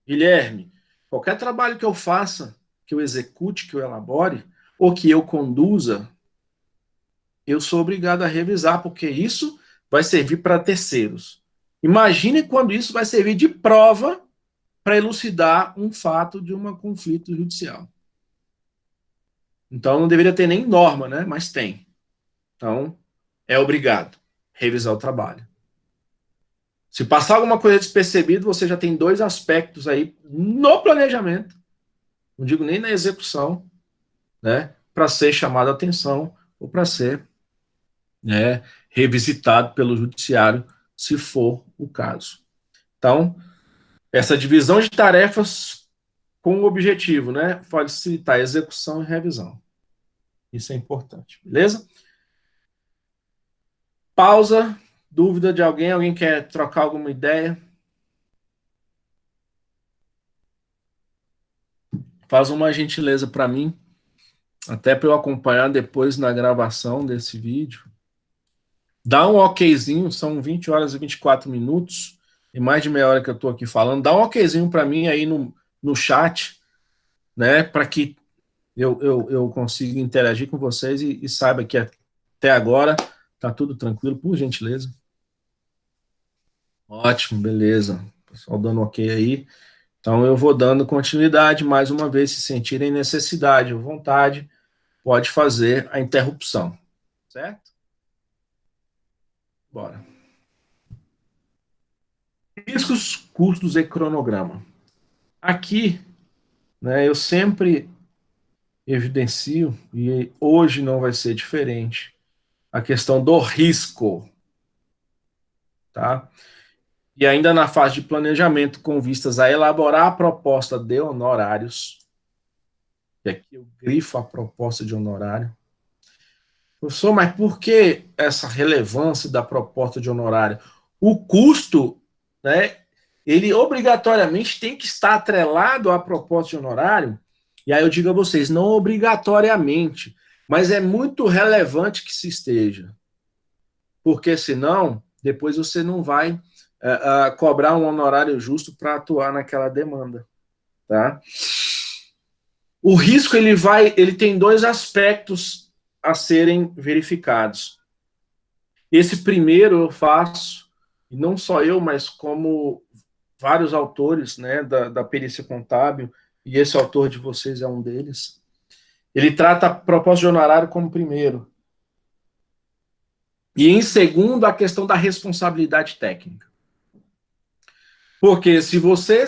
Guilherme, qualquer trabalho que eu faça, que eu execute, que eu elabore, ou que eu conduza, eu sou obrigado a revisar, porque isso vai servir para terceiros. Imagine quando isso vai servir de prova para elucidar um fato de um conflito judicial. Então, não deveria ter nem norma, né? Mas tem. Então, é obrigado revisar o trabalho. Se passar alguma coisa despercebido, você já tem dois aspectos aí no planejamento, não digo nem na execução, né? Para ser chamado a atenção ou para ser, né, revisitado pelo judiciário, se for o caso. Então, essa divisão de tarefas com o objetivo, né? Facilitar a execução e revisão. Isso é importante, beleza? Pausa. Dúvida de alguém? Alguém quer trocar alguma ideia? Faz uma gentileza para mim, até para eu acompanhar depois na gravação desse vídeo. Dá um okzinho, são 20 horas e 24 minutos, e mais de meia hora que eu estou aqui falando. Dá um okzinho para mim aí no chat, né, para que eu consiga interagir com vocês e saiba que até agora tá tudo tranquilo, por gentileza. Ótimo, beleza. Pessoal dando ok aí. Então eu vou dando continuidade, mais uma vez, se sentirem necessidade ou vontade, pode fazer a interrupção, certo? Bora. Riscos, custos e cronograma. Aqui, né, eu sempre evidencio, e hoje não vai ser diferente, a questão do risco, tá? E ainda na fase de planejamento, com vistas a elaborar a proposta de honorários, e aqui eu grifo a proposta de honorário. Professor, mas por que essa relevância da proposta de honorário? O custo, né, ele obrigatoriamente tem que estar atrelado à proposta de honorário. E aí eu digo a vocês, não obrigatoriamente, mas é muito relevante que se esteja. Porque senão, depois você não vai cobrar um honorário justo para atuar naquela demanda. Tá? O risco ele tem dois aspectos a serem verificados. Esse primeiro eu faço, e não só eu, mas como vários autores, né, da perícia contábil, e esse autor de vocês é um deles. Ele trata a proposta de honorário como primeiro. E em segundo, a questão da responsabilidade técnica. Porque se você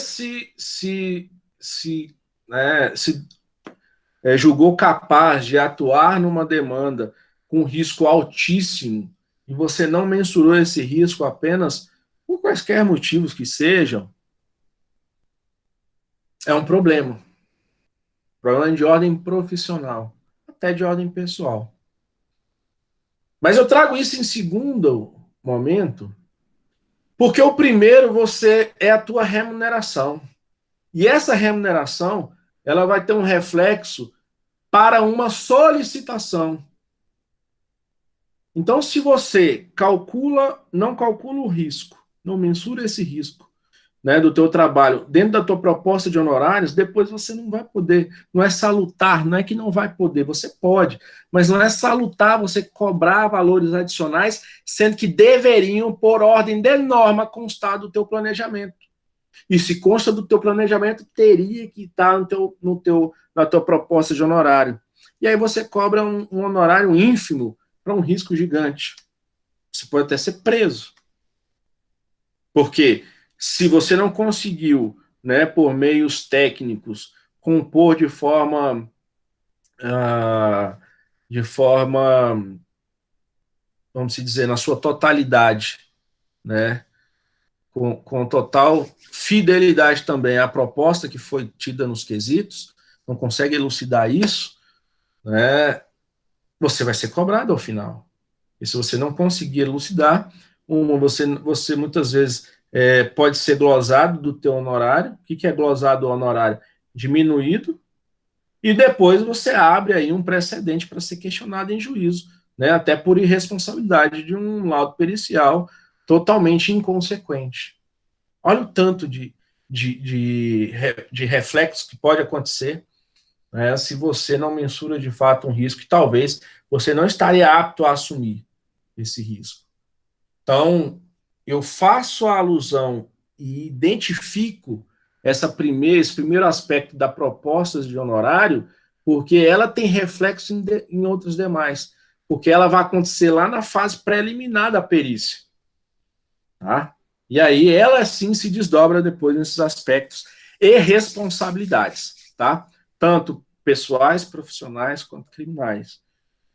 julgou capaz de atuar numa demanda com risco altíssimo e você não mensurou esse risco apenas por quaisquer motivos que sejam, é um problema. Problema de ordem profissional, até de ordem pessoal. Mas eu trago isso em segundo momento, porque o primeiro você é a tua remuneração. E essa remuneração, ela vai ter um reflexo para uma solicitação. Então, se você não calcula o risco, não mensura esse risco, né, do teu trabalho dentro da tua proposta de honorários, depois você não vai poder, não é salutar, não é que não vai poder, você pode, mas não é salutar você cobrar valores adicionais, sendo que deveriam, por ordem de norma, constar do teu planejamento. E se consta do teu planejamento, teria que estar na tua proposta de honorário. E aí você cobra um honorário ínfimo para um risco gigante. Você pode até ser preso. Porque se você não conseguiu, né, por meios técnicos, compor de forma, vamos dizer, na sua totalidade, né, com total fidelidade também à proposta que foi tida nos quesitos, não consegue elucidar isso, né, você vai ser cobrado ao final. E se você não conseguir elucidar, você muitas vezes pode ser glosado do teu honorário. O que é glosado do honorário? Diminuído, e depois você abre aí um precedente para ser questionado em juízo, né, até por irresponsabilidade de um laudo pericial totalmente inconsequente. Olha o tanto de reflexo que pode acontecer, né, se você não mensura de fato um risco que talvez você não estaria apto a assumir esse risco. Então, eu faço a alusão e identifico esse primeiro aspecto da proposta de honorário, porque ela tem reflexo em outros demais, porque ela vai acontecer lá na fase preliminar da perícia. Tá? E aí ela sim se desdobra depois nesses aspectos e responsabilidades, tá? Tanto pessoais, profissionais, quanto criminais.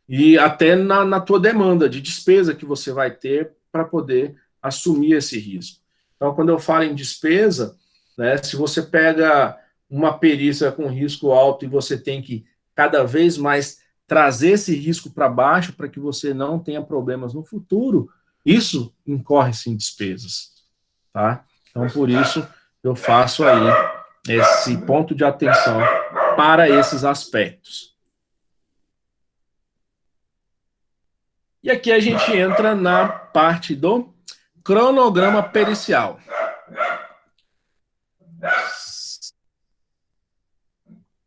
E até na tua demanda de despesa que você vai ter para poder assumir esse risco. Então, quando eu falo em despesa, né, se você pega uma perícia com risco alto e você tem que cada vez mais trazer esse risco para baixo para que você não tenha problemas no futuro, isso incorre-se em despesas. Tá? Então, por isso, eu faço aí esse ponto de atenção para esses aspectos. E aqui a gente entra na parte do cronograma pericial.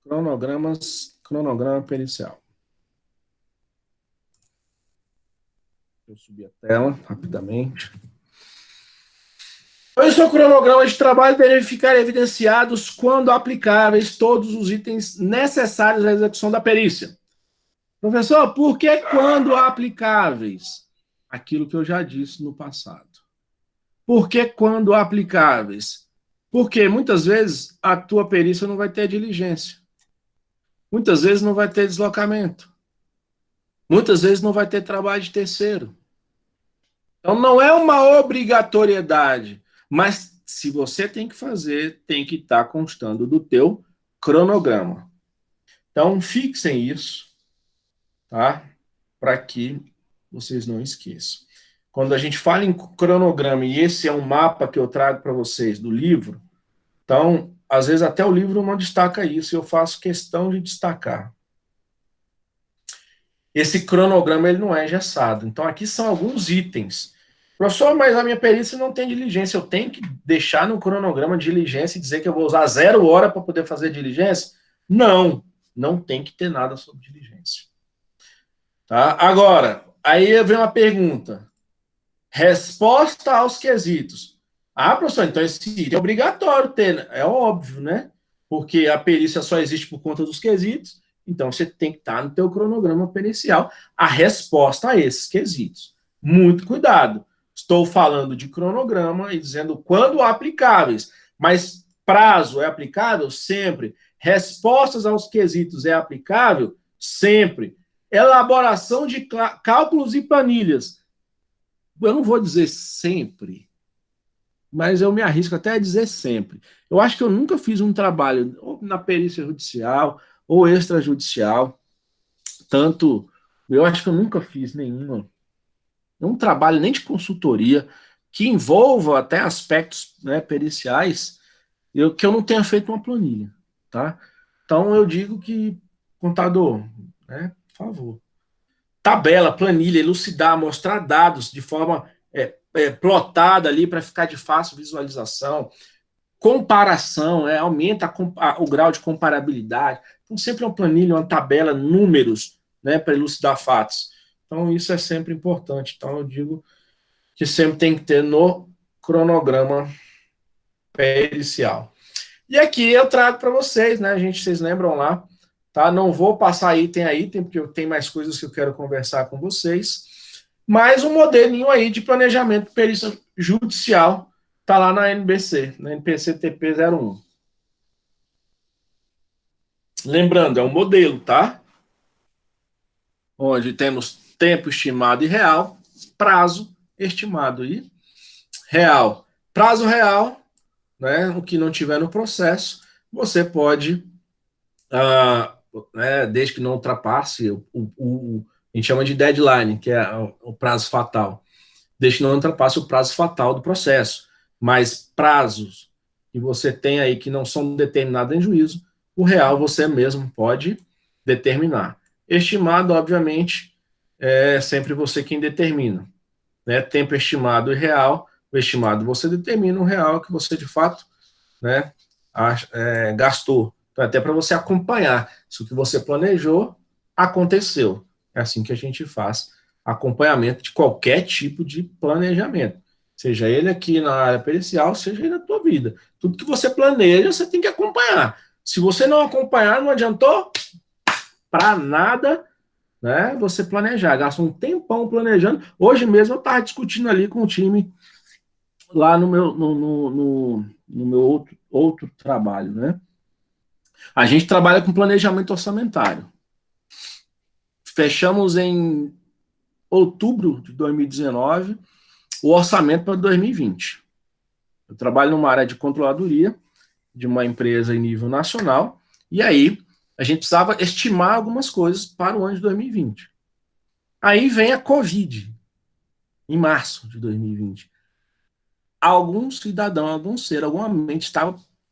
Cronograma pericial. Deixa eu subir a tela rapidamente. Esse é o cronograma de trabalho verificar evidenciados, quando aplicáveis, todos os itens necessários à execução da perícia. Professor, por que quando aplicáveis? Aquilo que eu já disse no passado. Por que quando aplicáveis? Porque muitas vezes a tua perícia não vai ter diligência. Muitas vezes não vai ter deslocamento. Muitas vezes não vai ter trabalho de terceiro. Então não é uma obrigatoriedade, mas se você tem que fazer, tem que estar constando do teu cronograma. Então fixem isso, tá? Para que vocês não esqueçam. quando a gente fala em cronograma, e esse é um mapa que eu trago para vocês do livro, então, às vezes até o livro não destaca isso, e eu faço questão de destacar. Esse cronograma ele não é engessado. Então, aqui são alguns itens. Professor, mas a minha perícia não tem diligência. Eu tenho que deixar no cronograma de diligência e dizer que eu vou usar 0 hora para poder fazer diligência? Não, não tem que ter nada sobre diligência. Tá? Agora, aí vem uma pergunta. Resposta aos quesitos. Ah, professor, então esse item é obrigatório ter, né? É óbvio, né? Porque a perícia só existe por conta dos quesitos, então você tem que estar no teu cronograma pericial a resposta a esses quesitos. Muito cuidado. Estou falando de cronograma e dizendo quando aplicáveis, mas prazo é aplicável? Sempre. Respostas aos quesitos é aplicável? Sempre. Elaboração de cálculos e planilhas. Eu não vou dizer sempre, mas eu me arrisco até a dizer sempre. Eu acho que eu nunca fiz um trabalho ou na perícia judicial ou extrajudicial, tanto, eu acho que eu nunca fiz nenhum trabalho nem de consultoria que envolva até aspectos, né, periciais, que eu não tenha feito uma planilha, tá? Então eu digo que, contador, né, por favor, tabela, planilha, elucidar, mostrar dados de forma plotada ali para ficar de fácil visualização, comparação, aumenta o grau de comparabilidade. Então, sempre uma planilha, uma tabela, números, né, para elucidar fatos. Então, isso é sempre importante. Então, eu digo que sempre tem que ter no cronograma pericial. E aqui eu trago para vocês, né, gente, vocês lembram lá, tá? Não vou passar item a item, porque eu tenho mais coisas que eu quero conversar com vocês, mas um modelinho aí de planejamento de perícia judicial está lá na NBC, na NPC TP01. Lembrando, é um modelo, tá? Onde temos tempo estimado e real, prazo estimado e real. Prazo real, né? O que não tiver no processo, você pode, desde que não ultrapasse a gente chama de deadline, que é o prazo fatal, desde que não ultrapasse o prazo fatal do processo. Mas prazos que você tem aí que não são determinados em juízo, o real você mesmo pode determinar. Estimado, obviamente, é sempre você quem determina. Né? Tempo estimado e real, o estimado você determina, o real que você de fato, né, gastou. Então, até para você acompanhar se o que você planejou aconteceu. É assim que a gente faz acompanhamento de qualquer tipo de planejamento. Seja ele aqui na área pericial, seja ele na tua vida. Tudo que você planeja, você tem que acompanhar. Se você não acompanhar, não adiantou para nada, né? Você planejar. Gasta um tempão planejando. Hoje mesmo eu estava discutindo ali com o time lá no meu outro trabalho, né? A gente trabalha com planejamento orçamentário. Fechamos em outubro de 2019 o orçamento para 2020. Eu trabalho numa área de controladoria de uma empresa em nível nacional, e aí a gente precisava estimar algumas coisas para o ano de 2020. Aí vem a Covid, em março de 2020. Algum cidadão, algum ser, alguma mente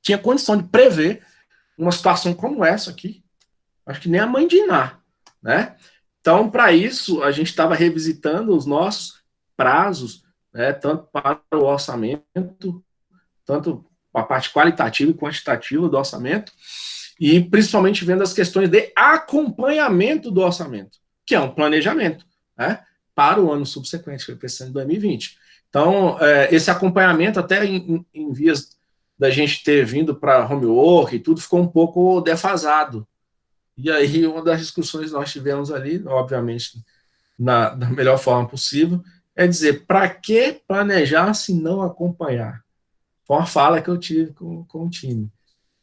tinha condição de prever uma situação como essa aqui. Acho que nem a mãe de Iná, né? Então, para isso, a gente estava revisitando os nossos prazos, né, tanto para o orçamento, tanto a parte qualitativa e quantitativa do orçamento, e principalmente vendo as questões de acompanhamento do orçamento, que é um planejamento, né, para o ano subsequente, que foi esse ano de 2020. Então, esse acompanhamento, até em vias da gente ter vindo para homework e tudo, ficou um pouco defasado. E aí, uma das discussões que nós tivemos ali, obviamente, da melhor forma possível, é dizer, para que planejar se não acompanhar? Foi uma fala que eu tive com o time.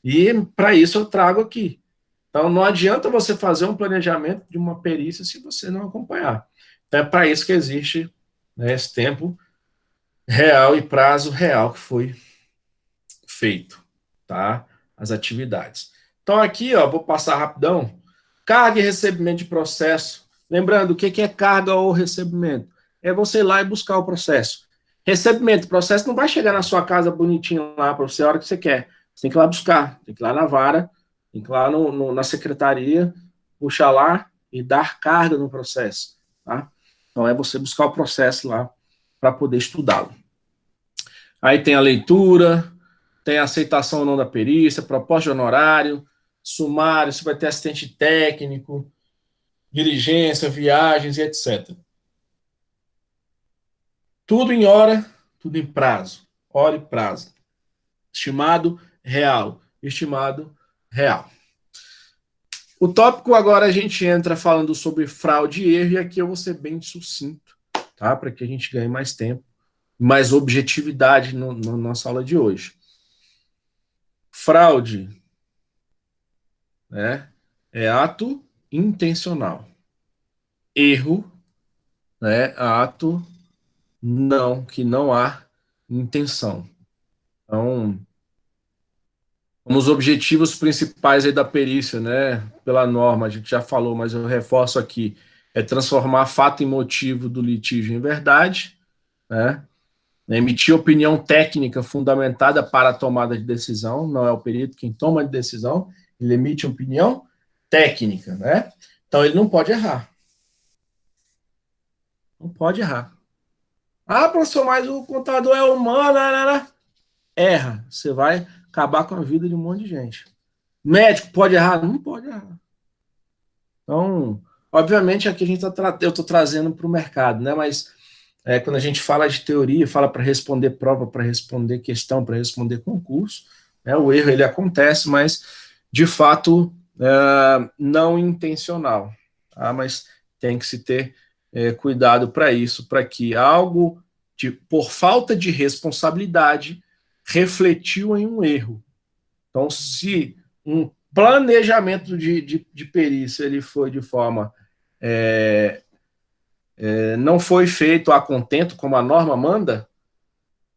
E para isso eu trago aqui. Então, não adianta você fazer um planejamento de uma perícia se você não acompanhar. Então, é para isso que existe, né, esse tempo real e prazo real que foi feito, tá? As atividades. Então, aqui, ó, vou passar rapidão. Carga e recebimento de processo. Lembrando, o que é carga ou recebimento? é você ir lá e buscar o processo. Recebimento, o processo não vai chegar na sua casa bonitinho lá para você a hora que você quer. Você tem que ir lá buscar, tem que ir lá na vara, tem que ir lá na secretaria, puxar lá e dar carga no processo. Tá? Então é você buscar o processo lá para poder estudá-lo. Aí tem a leitura, tem a aceitação ou não da perícia, proposta de honorário, sumário, você vai ter assistente técnico, diligência, viagens e etc. Tudo em hora, tudo em prazo. Hora e prazo. Estimado real. Estimado real. O tópico agora a gente entra falando sobre fraude e erro, e aqui eu vou ser bem sucinto, tá? Para que a gente ganhe mais tempo, mais objetividade na nossa aula de hoje. Fraude, né, é ato intencional. Erro, né, é ato que não há intenção. Então, como os objetivos principais aí da perícia, né, pela norma, a gente já falou, mas eu reforço aqui, é transformar fato e motivo do litígio em verdade, né, emitir opinião técnica fundamentada para a tomada de decisão, não é o perito quem toma a decisão, ele emite opinião técnica, né? Então ele não pode errar. Não pode errar. Ah, professor, mas o contador é humano, né? Erra. Você vai acabar com a vida de um monte de gente. Médico pode errar? Não pode errar. Então, obviamente, aqui eu estou trazendo para o mercado, né? Mas quando a gente fala de teoria, fala para responder prova, para responder questão, para responder concurso, né? O erro ele acontece, mas de fato não intencional. Tá? Mas tem que se ter cuidado para isso, para que algo por falta de responsabilidade refletiu em um erro. Então, se um planejamento de perícia ele foi de forma não foi feito a contento, como a norma manda,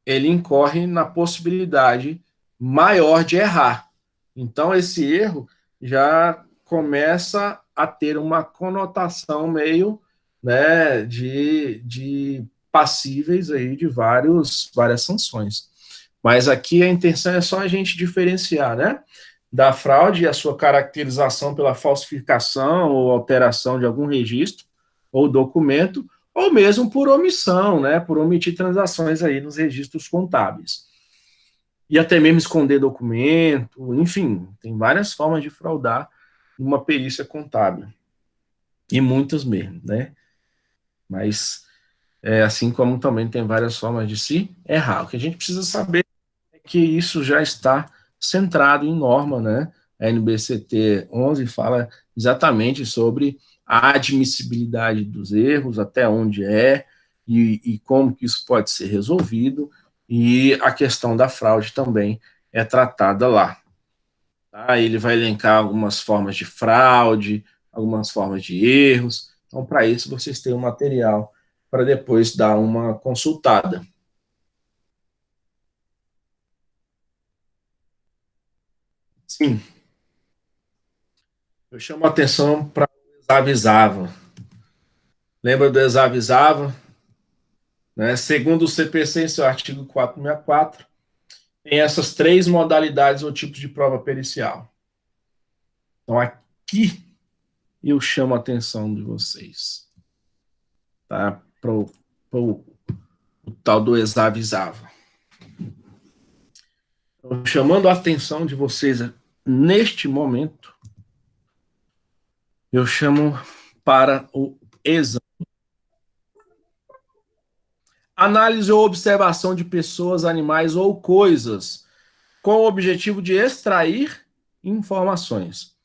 ele incorre na possibilidade maior de errar. Então, esse erro já começa a ter uma conotação meio, né, de passíveis aí de várias sanções. Mas aqui a intenção é só a gente diferenciar, né, da fraude e a sua caracterização pela falsificação ou alteração de algum registro ou documento, ou mesmo por omissão, né, por omitir transações aí nos registros contábeis. E até mesmo esconder documento, enfim, tem várias formas de fraudar uma perícia contábil. E muitas mesmo, né? Mas assim como também tem várias formas de se errar. O que a gente precisa saber é que isso já está centrado em norma, né? A NBCT 11 fala exatamente sobre a admissibilidade dos erros, até onde e como que isso pode ser resolvido, e a questão da fraude também é tratada lá. Tá? Ele vai elencar algumas formas de fraude, algumas formas de erros. Então, para isso, vocês têm um material para depois dar uma consultada. Sim, eu chamo a atenção para o exavisava. Lembra do exavisava? Né? Segundo o CPC, em seu artigo 464, tem essas três modalidades ou tipos de prova pericial. Então, aqui eu chamo a atenção de vocês, tá? Para o tal do exavisava. Então, chamando a atenção de vocês neste momento, eu chamo para o exame. Análise ou observação de pessoas, animais ou coisas, com o objetivo de extrair informações.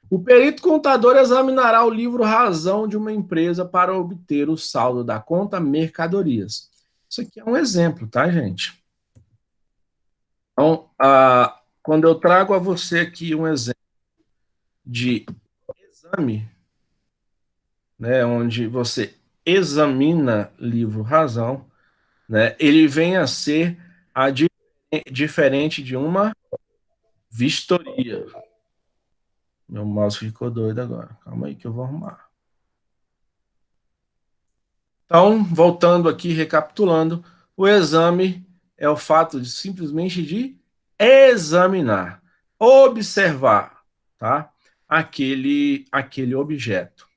O perito contador examinará o livro razão de uma empresa para obter o saldo da conta mercadorias. Isso aqui é um exemplo, tá, gente? Então, quando eu trago a você aqui um exemplo de exame, né, onde você examina livro razão, né, ele vem a ser diferente de uma vistoria. Meu mouse ficou doido agora. Calma aí que eu vou arrumar. Então, voltando aqui, recapitulando, o exame é o fato de simplesmente de examinar, observar, tá? Aquele objeto.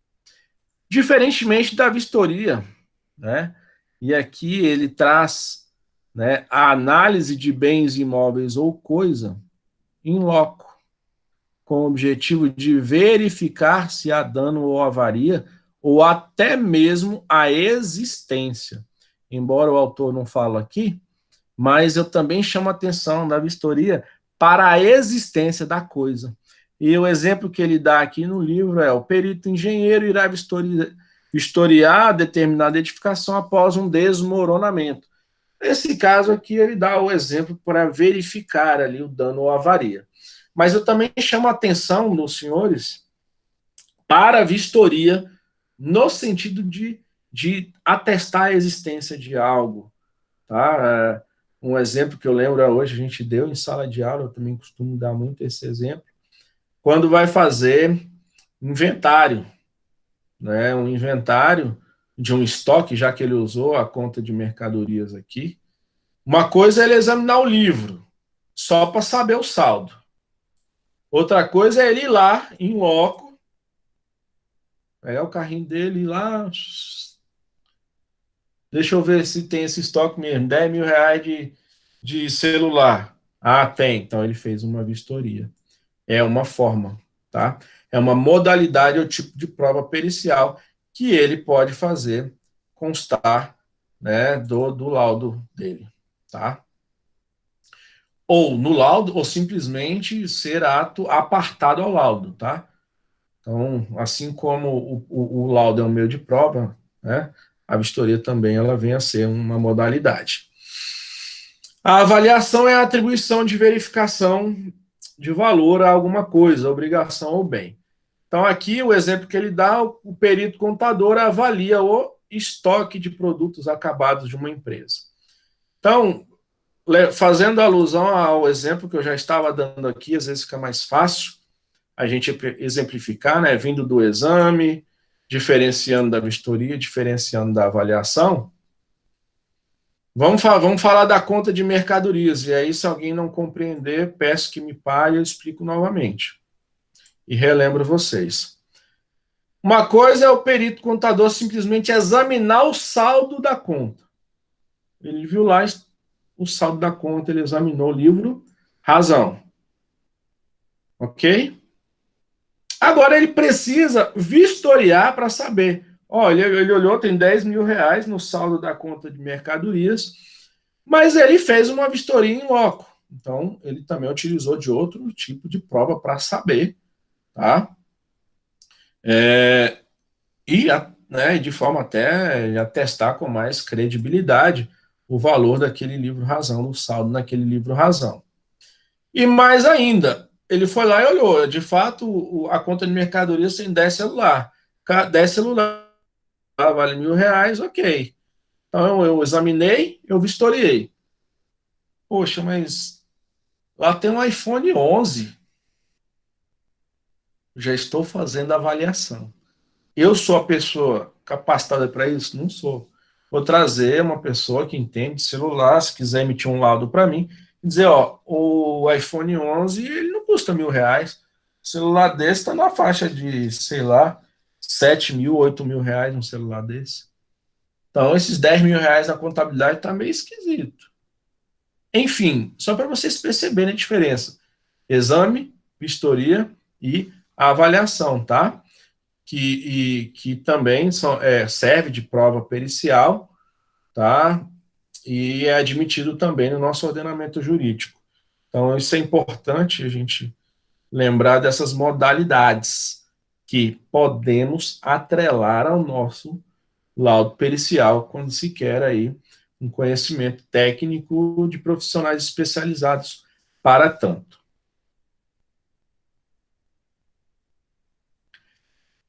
Diferentemente da vistoria, né? E aqui ele traz, né, a análise de bens imóveis ou coisa em loco, com o objetivo de verificar se há dano ou avaria, ou até mesmo a existência. Embora o autor não fale aqui, mas eu também chamo a atenção da vistoria para a existência da coisa. E o exemplo que ele dá aqui no livro é: o perito engenheiro irá vistoriar determinada edificação após um desmoronamento. Nesse caso aqui, ele dá o exemplo para verificar ali o dano ou avaria. Mas eu também chamo a atenção dos senhores para a vistoria no sentido de atestar a existência de algo. Tá? Um exemplo que eu lembro hoje, a gente deu em sala de aula, eu também costumo dar muito esse exemplo, quando vai fazer inventário, né? Um inventário de um estoque, já que ele usou a conta de mercadorias aqui. Uma coisa é ele examinar o livro, só para saber o saldo. Outra coisa é ele ir lá, em loco, pegar o carrinho dele e ir lá. Deixa eu ver se tem esse estoque mesmo. 10 mil reais de celular. Ah, tem. Então ele fez uma vistoria. É uma forma, tá? É uma modalidade ou tipo de prova pericial que ele pode fazer constar, né, do laudo dele, tá? Ou no laudo, ou simplesmente ser ato apartado ao laudo, tá? Então, assim como o laudo é um meio de prova, né, a vistoria também ela vem a ser uma modalidade. A avaliação é a atribuição de verificação de valor a alguma coisa, obrigação ou bem. Então, aqui o exemplo que ele dá, o perito contador avalia o estoque de produtos acabados de uma empresa. Então, fazendo alusão ao exemplo que eu já estava dando aqui, às vezes fica mais fácil a gente exemplificar, né? Vindo do exame, diferenciando da vistoria, diferenciando da avaliação. Vamos falar da conta de mercadorias. E aí, se alguém não compreender, peço que me pare e eu explico novamente. E relembro vocês. Uma coisa é o perito contador simplesmente examinar o saldo da conta. Ele viu lá o saldo da conta, ele examinou o livro, razão. Ok? Agora ele precisa vistoriar para saber. Olha, ele olhou, tem 10 mil reais no saldo da conta de mercadorias, mas ele fez uma vistoria em loco. Então, ele também utilizou de outro tipo de prova para saber, tá? E, né, de forma até atestar com mais credibilidade o valor daquele livro razão, do saldo naquele livro razão. E mais ainda, ele foi lá e olhou, de fato, a conta de mercadorias tem 10 celular. 10 celular vale R$ 1.000, ok. Então eu examinei, eu vistoriei. Poxa, mas lá tem um iPhone 11. Já estou fazendo a avaliação. Eu sou a pessoa capacitada para isso? Não sou. Vou trazer uma pessoa que entende de celular, se quiser emitir um laudo para mim, e dizer, ó, o iPhone 11, ele não custa R$ 1.000. O celular desse está na faixa de, sei lá, 7 mil, 8 mil reais um celular desse. Então, esses 10 mil reais na contabilidade está meio esquisito. Enfim, só para vocês perceberem a diferença. Exame, vistoria e avaliação, tá? Que também serve de prova pericial, tá? E é admitido também no nosso ordenamento jurídico. Então, isso é importante a gente lembrar dessas modalidades que podemos atrelar ao nosso laudo pericial quando se quer aí um conhecimento técnico de profissionais especializados para tanto.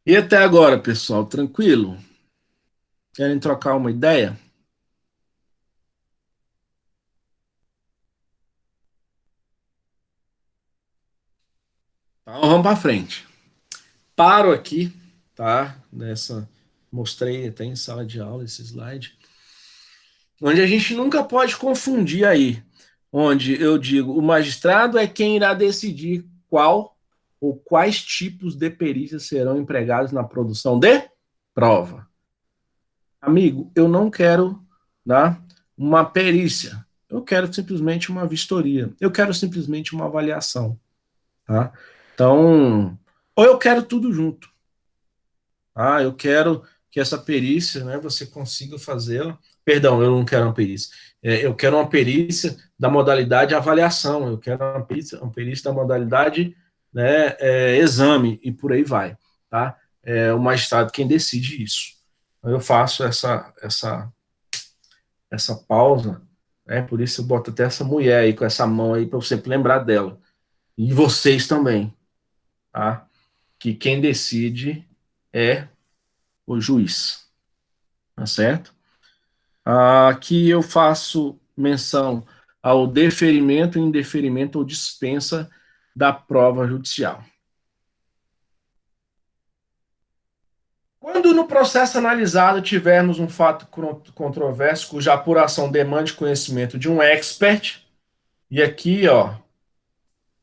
E até agora, pessoal, tranquilo? Querem trocar uma ideia? Então vamos para frente. Paro aqui, tá? Nessa mostrei até em sala de aula esse slide, onde a gente nunca pode confundir aí, onde eu digo, o magistrado é quem irá decidir qual ou quais tipos de perícia serão empregados na produção de prova. Amigo, eu não quero, né, uma perícia, eu quero simplesmente uma vistoria, eu quero simplesmente uma avaliação, tá? Então, ou eu quero tudo junto. Eu quero que essa perícia, né, você consiga fazê-la. Perdão, eu não quero uma perícia. Eu quero uma perícia da modalidade avaliação, eu quero uma perícia da modalidade, né, exame, e por aí vai. Tá? É o magistrado quem decide isso. Eu faço essa pausa, né, por isso eu boto até essa mulher aí com essa mão aí para eu sempre lembrar dela. E vocês também. Tá? Que quem decide é o juiz. Tá certo? Aqui eu faço menção ao deferimento, indeferimento ou dispensa da prova judicial. Quando no processo analisado tivermos um fato controverso cuja apuração demande conhecimento de um expert, e aqui, ó,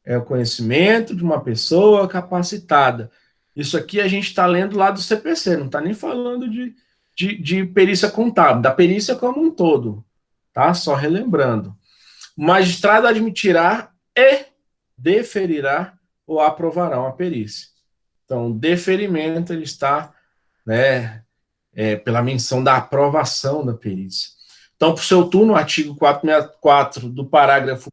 é o conhecimento de uma pessoa capacitada. Isso aqui a gente está lendo lá do CPC, não está nem falando de perícia contábil, da perícia como um todo, tá? Só relembrando. O magistrado admitirá e deferirá ou aprovará uma perícia. Então, deferimento ele está, né, pela menção da aprovação da perícia. Então, para o seu turno, o artigo 464 do parágrafo,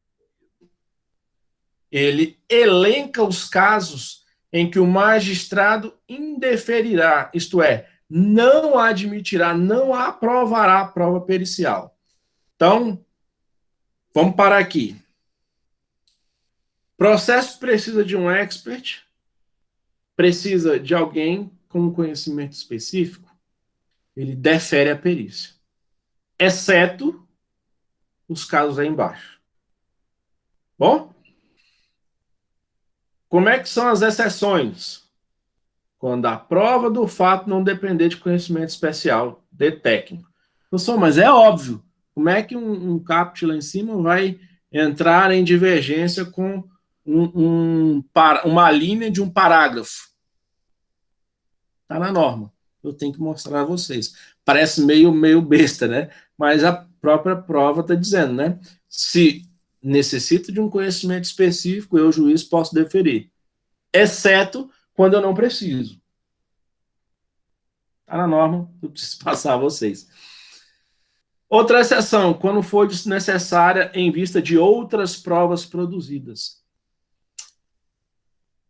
ele elenca os casos em que o magistrado indeferirá, isto é, não admitirá, não aprovará a prova pericial. Então, vamos parar aqui. Processo precisa de um expert, precisa de alguém com um conhecimento específico, ele defere a perícia, exceto os casos aí embaixo. Bom, como é que são as exceções? Quando a prova do fato não depender de conhecimento especial de técnico. Professor, mas é óbvio, como é que um CAPT lá em cima vai entrar em divergência com uma linha de um parágrafo? Está na norma. Eu tenho que mostrar a vocês. Parece meio besta, né? Mas a própria prova está dizendo, né? Se necessita de um conhecimento específico, eu, juiz, posso deferir. Exceto quando eu não preciso. Está na norma, eu preciso passar a vocês. Outra exceção, quando for desnecessária em vista de outras provas produzidas.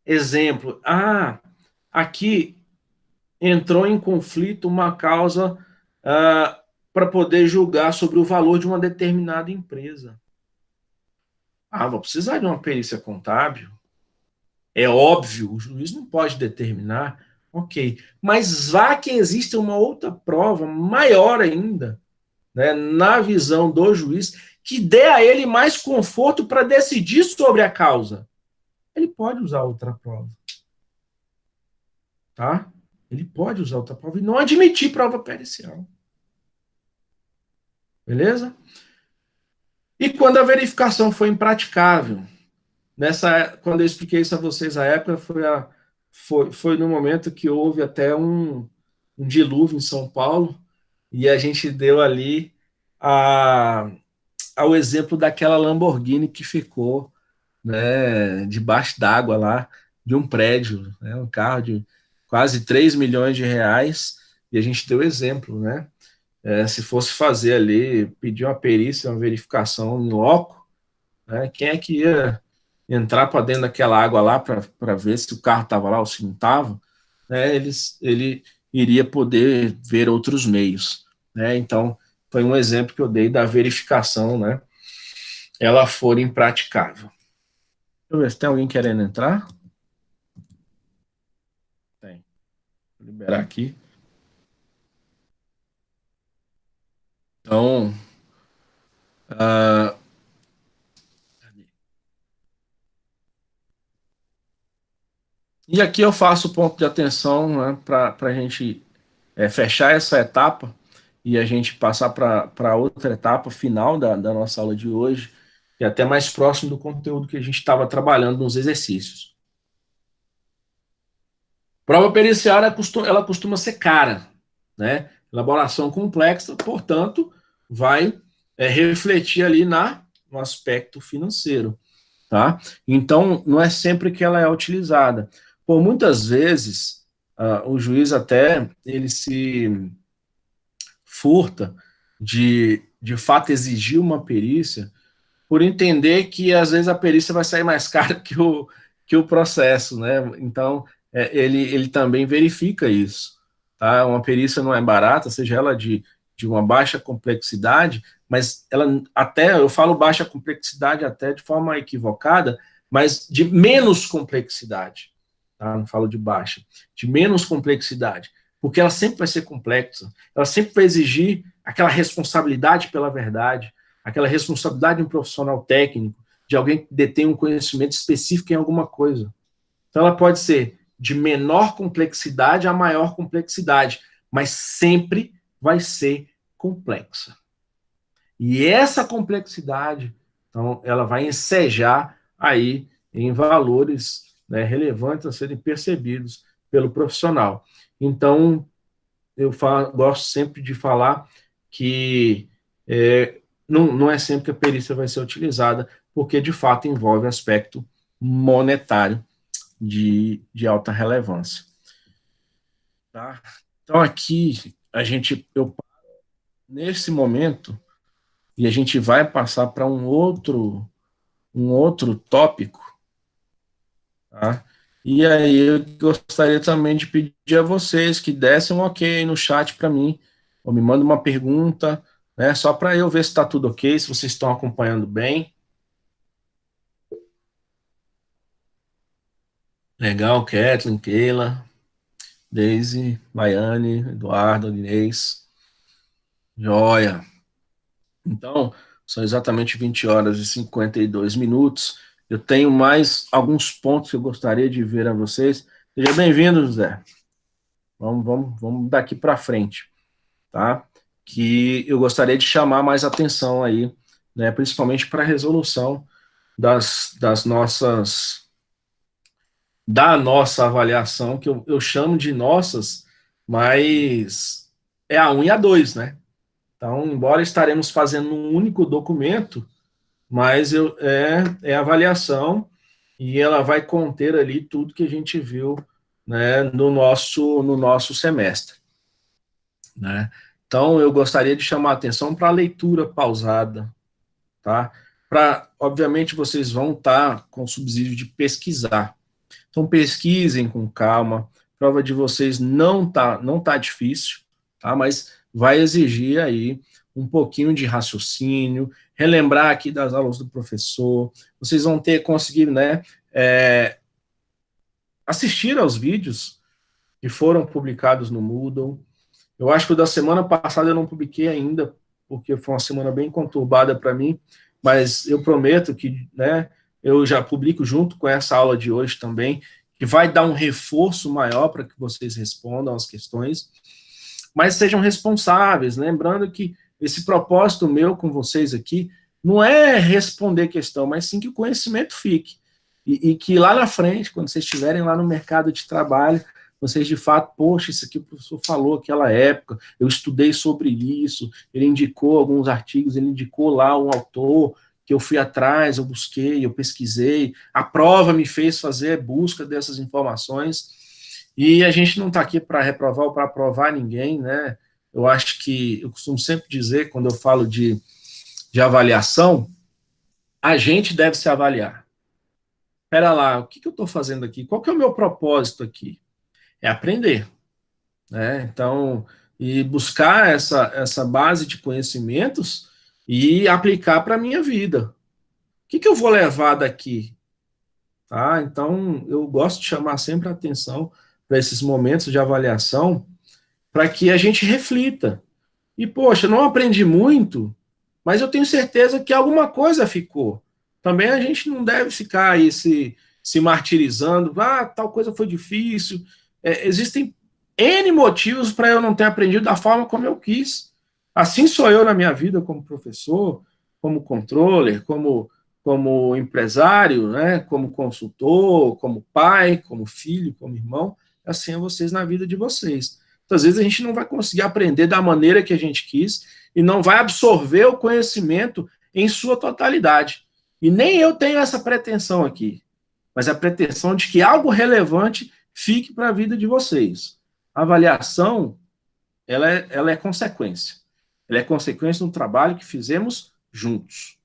Exemplo, aqui entrou em conflito uma causa para poder julgar sobre o valor de uma determinada empresa. Vou precisar de uma perícia contábil. É óbvio, o juiz não pode determinar, ok. Mas vá que existe uma outra prova maior ainda, né, na visão do juiz, que dê a ele mais conforto para decidir sobre a causa. Ele pode usar outra prova. Tá? Ele pode usar outra prova e não admitir prova pericial. Beleza? E quando a verificação foi impraticável, quando eu expliquei isso a vocês à época, foi no momento que houve até um dilúvio em São Paulo, e a gente deu ali ao exemplo daquela Lamborghini que ficou, né, debaixo d'água lá de um prédio, né, um carro de quase 3 milhões de reais, e a gente deu exemplo, né? Se fosse fazer ali, pedir uma perícia, uma verificação em loco, né, quem é que ia entrar para dentro daquela água lá para ver se o carro estava lá ou se não estava? Né, ele iria poder ver outros meios. Né? Então, foi um exemplo que eu dei da verificação, né? Ela for impraticável. Deixa eu ver se tem alguém querendo entrar. Tem. Vou liberar aqui. Então, e aqui eu faço ponto de atenção, né, para a gente fechar essa etapa e a gente passar para outra etapa final da nossa aula de hoje, que é até mais próximo do conteúdo que a gente estava trabalhando nos exercícios. Prova pericial, ela costuma ser cara, né? Elaboração complexa, portanto, vai refletir ali no aspecto financeiro, tá? Então, não é sempre que ela é utilizada. Por muitas vezes, o juiz até, ele se furta de fato exigir uma perícia por entender que às vezes a perícia vai sair mais cara que o processo, né? Então, ele também verifica isso, tá? Uma perícia não é barata, seja ela de uma baixa complexidade, mas ela até, eu falo baixa complexidade até de forma equivocada, mas de menos complexidade, tá? Não falo de baixa, de menos complexidade, porque ela sempre vai ser complexa, ela sempre vai exigir aquela responsabilidade pela verdade, aquela responsabilidade de um profissional técnico, de alguém que detém um conhecimento específico em alguma coisa. Então, ela pode ser de menor complexidade a maior complexidade, mas sempre vai ser complexa. E essa complexidade, então, ela vai ensejar aí em valores, né, relevantes a serem percebidos pelo profissional. Então, gosto sempre de falar que não é sempre que a perícia vai ser utilizada, porque de fato envolve aspecto monetário de alta relevância. Tá? Então aqui eu nesse momento e a gente vai passar para um outro tópico, tá? E aí eu gostaria também de pedir a vocês que dessem um ok no chat para mim, ou me mandem uma pergunta, né, só para eu ver se está tudo ok, se vocês estão acompanhando bem. Legal, Kathleen, Keila, Daisy, Maiane, Eduardo, Inês. Joia. Então, são exatamente 20 horas e 52 minutos. Eu tenho mais alguns pontos que eu gostaria de ver a vocês. Seja bem-vindo, José. Vamos daqui para frente, tá? Que eu gostaria de chamar mais atenção aí, né? Principalmente para a resolução das nossas da nossa avaliação, que eu chamo de nossas, mas é a 1 e a 2, né? Então, embora estaremos fazendo um único documento, mas é avaliação e ela vai conter ali tudo que a gente viu, né, no nosso semestre, né? Então, eu gostaria de chamar a atenção para a leitura pausada, tá? Obviamente, vocês vão estar com o subsídio de pesquisar. Então, pesquisem com calma. A prova de vocês não tá difícil, tá? Mas vai exigir aí um pouquinho de raciocínio, relembrar aqui das aulas do professor. Vocês vão conseguir, né, assistir aos vídeos que foram publicados no Moodle. Eu acho que o da semana passada eu não publiquei ainda, porque foi uma semana bem conturbada para mim, mas eu prometo que, né, eu já publico junto com essa aula de hoje também, que vai dar um reforço maior para que vocês respondam as questões, mas sejam responsáveis, lembrando que esse propósito meu com vocês aqui não é responder questão, mas sim que o conhecimento fique. E que lá na frente, quando vocês estiverem lá no mercado de trabalho, vocês de fato, poxa, isso aqui o professor falou aquela época, eu estudei sobre isso, ele indicou alguns artigos, ele indicou lá um autor que eu fui atrás, eu busquei, eu pesquisei, a prova me fez fazer busca dessas informações, e a gente não está aqui para reprovar ou para aprovar ninguém, né? Eu acho que, eu costumo sempre dizer, quando eu falo de avaliação, a gente deve se avaliar. Espera lá, o que eu estou fazendo aqui? Qual que é o meu propósito aqui? É aprender, né? Então, e buscar essa base de conhecimentos e aplicar para a minha vida. O que eu vou levar daqui? Tá? Então, eu gosto de chamar sempre a atenção para esses momentos de avaliação, para que a gente reflita. E, poxa, não aprendi muito, mas eu tenho certeza que alguma coisa ficou. Também a gente não deve ficar aí se martirizando, tal coisa foi difícil. Existem N motivos para eu não ter aprendido da forma como eu quis. Assim sou eu na minha vida como professor, como controller, como empresário, né, como consultor, como pai, como filho, como irmão. Assim é vocês na vida de vocês. Muitas vezes a gente não vai conseguir aprender da maneira que a gente quis e não vai absorver o conhecimento em sua totalidade. E nem eu tenho essa pretensão aqui, mas a pretensão de que algo relevante fique para a vida de vocês. A avaliação, ela é consequência. Ela é consequência do trabalho que fizemos juntos.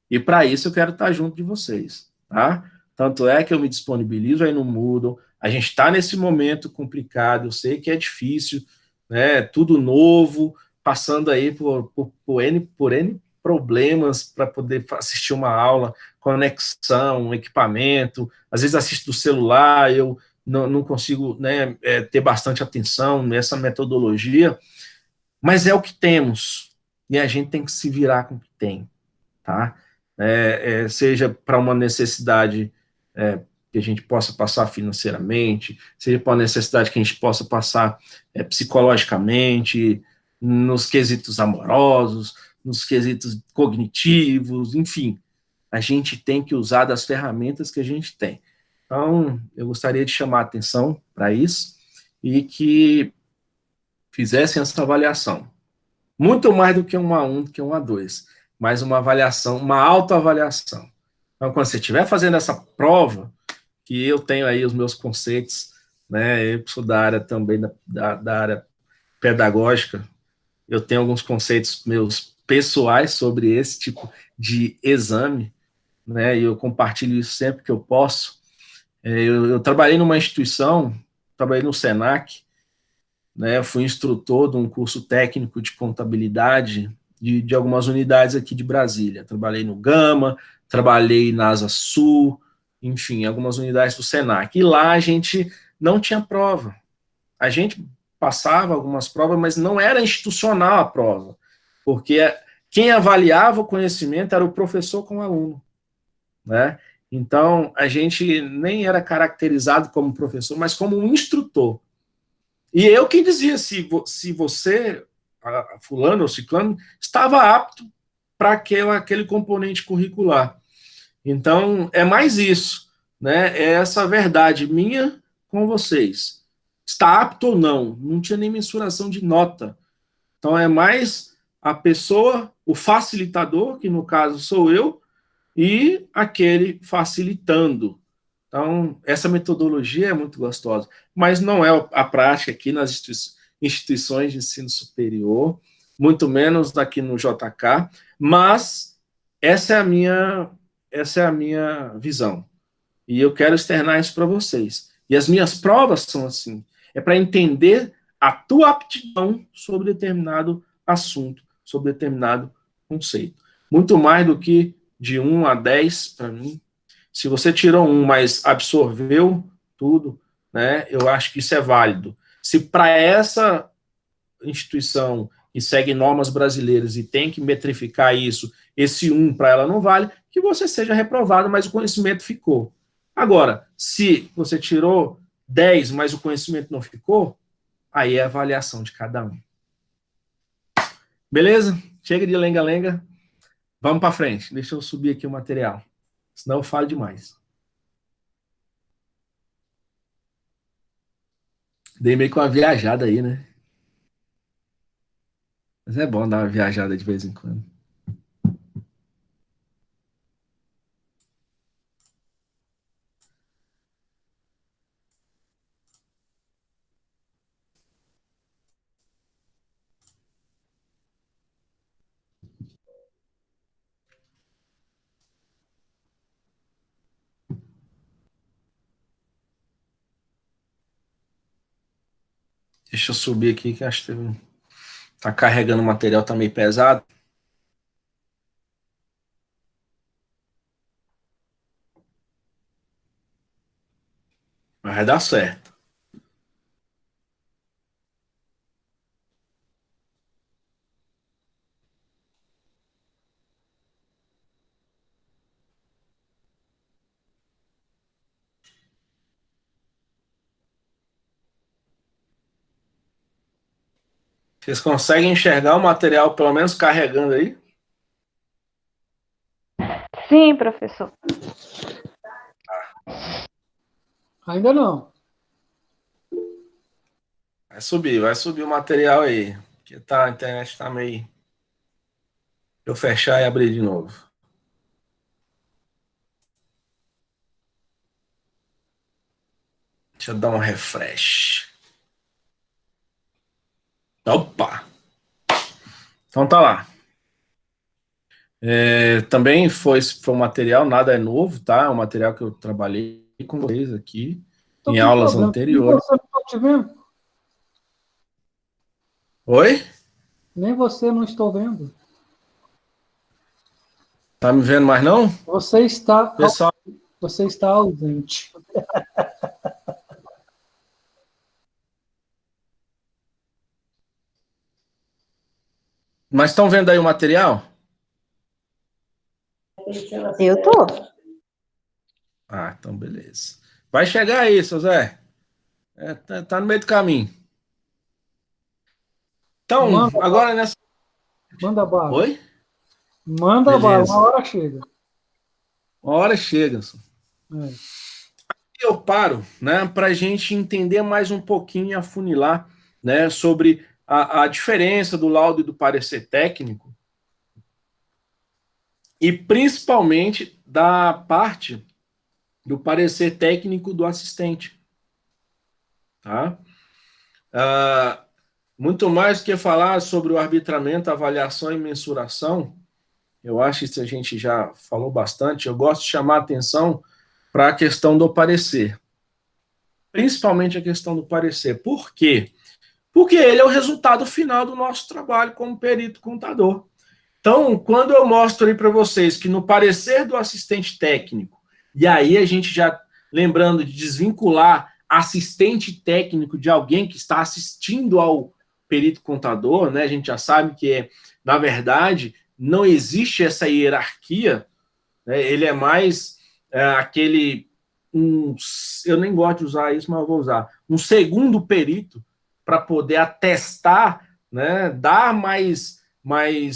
E para isso eu quero estar junto de vocês, tá? Tanto é que eu me disponibilizo aí no Moodle. A gente está nesse momento complicado, eu sei que é difícil, né? Tudo novo, passando aí por N problemas para poder assistir uma aula, conexão, equipamento. Às vezes assisto do celular, eu não consigo, né, ter bastante atenção nessa metodologia, mas é o que temos e a gente tem que se virar com o que tem, tá? Seja para uma necessidade que a gente possa passar financeiramente, seja para uma necessidade que a gente possa passar psicologicamente, nos quesitos amorosos, nos quesitos cognitivos, enfim, a gente tem que usar das ferramentas que a gente tem. Então, eu gostaria de chamar a atenção para isso e que fizessem essa avaliação. Muito mais do que um A1, do que um A2, mas uma avaliação, uma autoavaliação. Então, quando você estiver fazendo essa prova, que eu tenho aí os meus conceitos, né? Eu sou da área também, da área pedagógica, eu tenho alguns conceitos meus pessoais sobre esse tipo de exame, né? E eu compartilho isso sempre que eu posso. Eu trabalhei numa instituição, trabalhei no Senac, né? Fui instrutor de um curso técnico de contabilidade de algumas unidades aqui de Brasília. Trabalhei no Gama, trabalhei na Asa Sul, enfim, algumas unidades do Senac. E lá a gente não tinha prova. A gente passava algumas provas, mas não era institucional a prova, porque quem avaliava o conhecimento era o professor com o aluno, né? Então, a gente nem era caracterizado como professor, mas como um instrutor. E eu que dizia se você, fulano ou ciclano, estava apto para aquele componente curricular. Então, é mais isso, né? É essa verdade minha com vocês. Está apto ou não? Não tinha nem mensuração de nota. Então, é mais a pessoa, o facilitador, que no caso sou eu, e aquele facilitando. Então, essa metodologia é muito gostosa, mas não é a prática aqui nas instituições de ensino superior, muito menos aqui no JK, mas essa é a minha, essa é a minha visão. E eu quero externar isso para vocês. E as minhas provas são assim, é para entender a tua aptidão sobre determinado assunto, sobre determinado conceito. Muito mais do que de 1 a 10, para mim, se você tirou um, mas absorveu tudo, né, eu acho que isso é válido. Se para essa instituição que segue normas brasileiras e tem que metrificar isso, esse um para ela não vale, que você seja reprovado, mas o conhecimento ficou. Agora, se você tirou 10, mas o conhecimento não ficou, aí é a avaliação de cada um. Beleza? Chega de lenga-lenga. Vamos para frente. Deixa eu subir aqui o material. Senão eu falo demais. Dei meio que uma viajada aí, né? Mas é bom dar uma viajada de vez em quando. Deixa eu subir aqui que acho que tá carregando o material, tá meio pesado. Mas vai dar certo. Vocês conseguem enxergar o material, pelo menos carregando aí? Sim, professor. Ainda não. Vai subir o material aí. Porque a internet tá meio. Deixa eu fechar e abrir de novo. Deixa eu dar um refresh. Opa! Então tá lá. Também foi um material, nada é novo, tá? É um material que eu trabalhei com vocês aqui Tô em com aulas problema. anteriores. Nem você não estou te vendo. Oi? Nem você não estou vendo. Tá me vendo mais não? Você está, Pessoal, você está ausente. mas estão vendo aí o material? Eu tô. Ah, então beleza. Vai chegar aí, seu Zé. Tá no meio do caminho. Então, Manda bala. agora nessa. Manda bala. Oi? Manda bala. Beleza. Uma hora chega. Uma hora chega. É. Eu paro, né, para a gente entender mais um pouquinho e afunilar, né, sobre a diferença do laudo e do parecer técnico e principalmente da parte do parecer técnico do assistente, tá? Muito mais do que falar sobre o arbitramento, avaliação e mensuração, eu acho que isso a gente já falou bastante. Eu gosto de chamar a atenção para a questão do parecer, principalmente a questão do parecer. Por quê? Porque ele é o resultado final do nosso trabalho como perito contador. Então, quando eu mostro aí para vocês que no parecer do assistente técnico, e aí a gente já lembrando de desvincular assistente técnico de alguém que está assistindo ao perito contador, né? A gente já sabe que, na verdade, não existe essa hierarquia, né? Ele é mais aquele, eu nem gosto de usar isso, mas eu vou usar, um segundo perito para poder atestar, né? Dar mais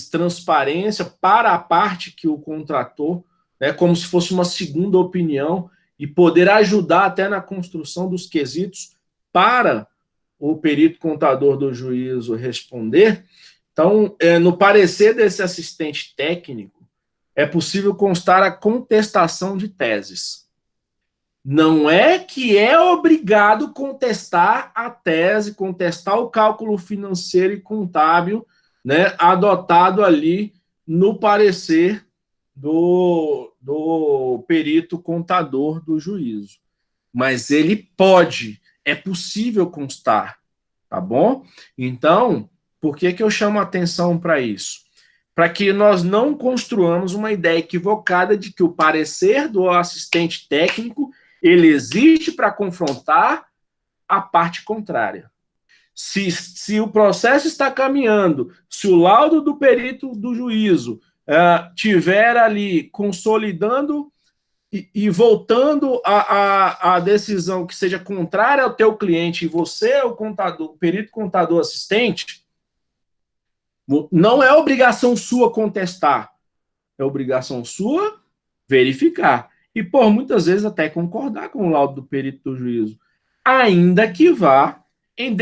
transparência para a parte que o contratou, né, como se fosse uma segunda opinião e poder ajudar até na construção dos quesitos para o perito contador do juízo responder. Então, no parecer desse assistente técnico, é possível constar a contestação de teses. Não é que é obrigado contestar a tese, contestar o cálculo financeiro e contábil, né, adotado ali no parecer do perito contador do juízo. Mas ele pode, é possível constar, tá bom? Então, por que eu chamo a atenção para isso? Para que nós não construamos uma ideia equivocada de que o parecer do assistente técnico ele existe para confrontar a parte contrária. Se o processo está caminhando, se o laudo do perito do juízo tiver ali consolidando e voltando a decisão que seja contrária ao teu cliente e você é o contador, o perito contador assistente, não é obrigação sua contestar, é obrigação sua verificar. E, por muitas vezes, até concordar com o laudo do perito do juízo, ainda que vá em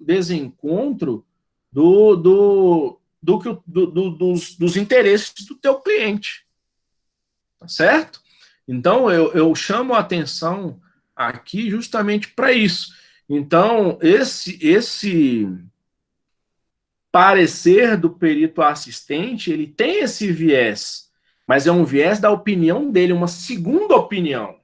desencontro dos interesses do teu cliente. Tá certo? Então, eu chamo a atenção aqui justamente para isso. Então, esse parecer do perito assistente, ele tem esse viés, mas é um viés da opinião dele, uma segunda opinião.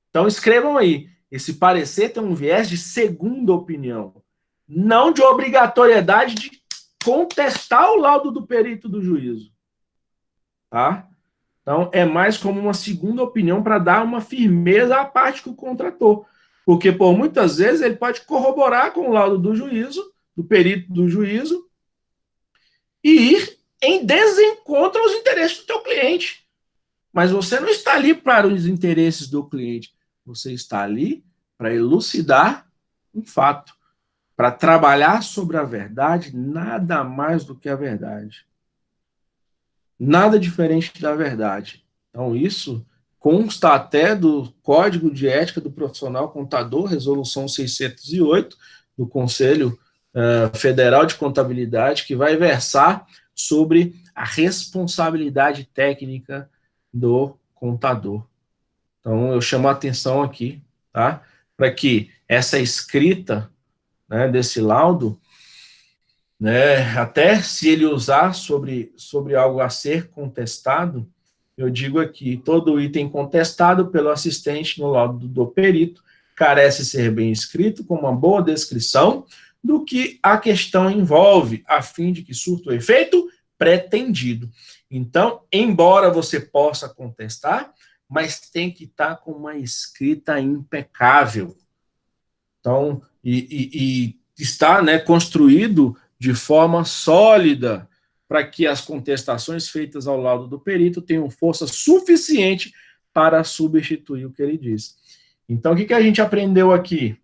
Então escrevam aí, esse parecer tem um viés de segunda opinião, não de obrigatoriedade de contestar o laudo do perito do juízo. Tá? Então é mais como uma segunda opinião para dar uma firmeza à parte que o contratou. Porque por muitas vezes ele pode corroborar com o laudo do juízo, do perito do juízo, e ir em desencontro aos interesses do teu cliente. Mas você não está ali para os interesses do cliente. Você está ali para elucidar um fato, para trabalhar sobre a verdade, nada mais do que a verdade. Nada diferente da verdade. Então, isso consta até do Código de Ética do Profissional Contador, Resolução 608, do Conselho Federal de Contabilidade, que vai versar sobre a responsabilidade técnica do contador. Então, eu chamo a atenção aqui, tá? Para que essa escrita, né, desse laudo, né, até se ele usar sobre algo a ser contestado, eu digo aqui, todo item contestado pelo assistente no laudo do perito carece ser bem escrito, com uma boa descrição do que a questão envolve, a fim de que surta o efeito pretendido. Então, embora você possa contestar, mas tem que estar com uma escrita impecável. Então, e está, né, construído de forma sólida para que as contestações feitas ao laudo do perito tenham força suficiente para substituir o que ele diz. Então, o que a gente aprendeu aqui?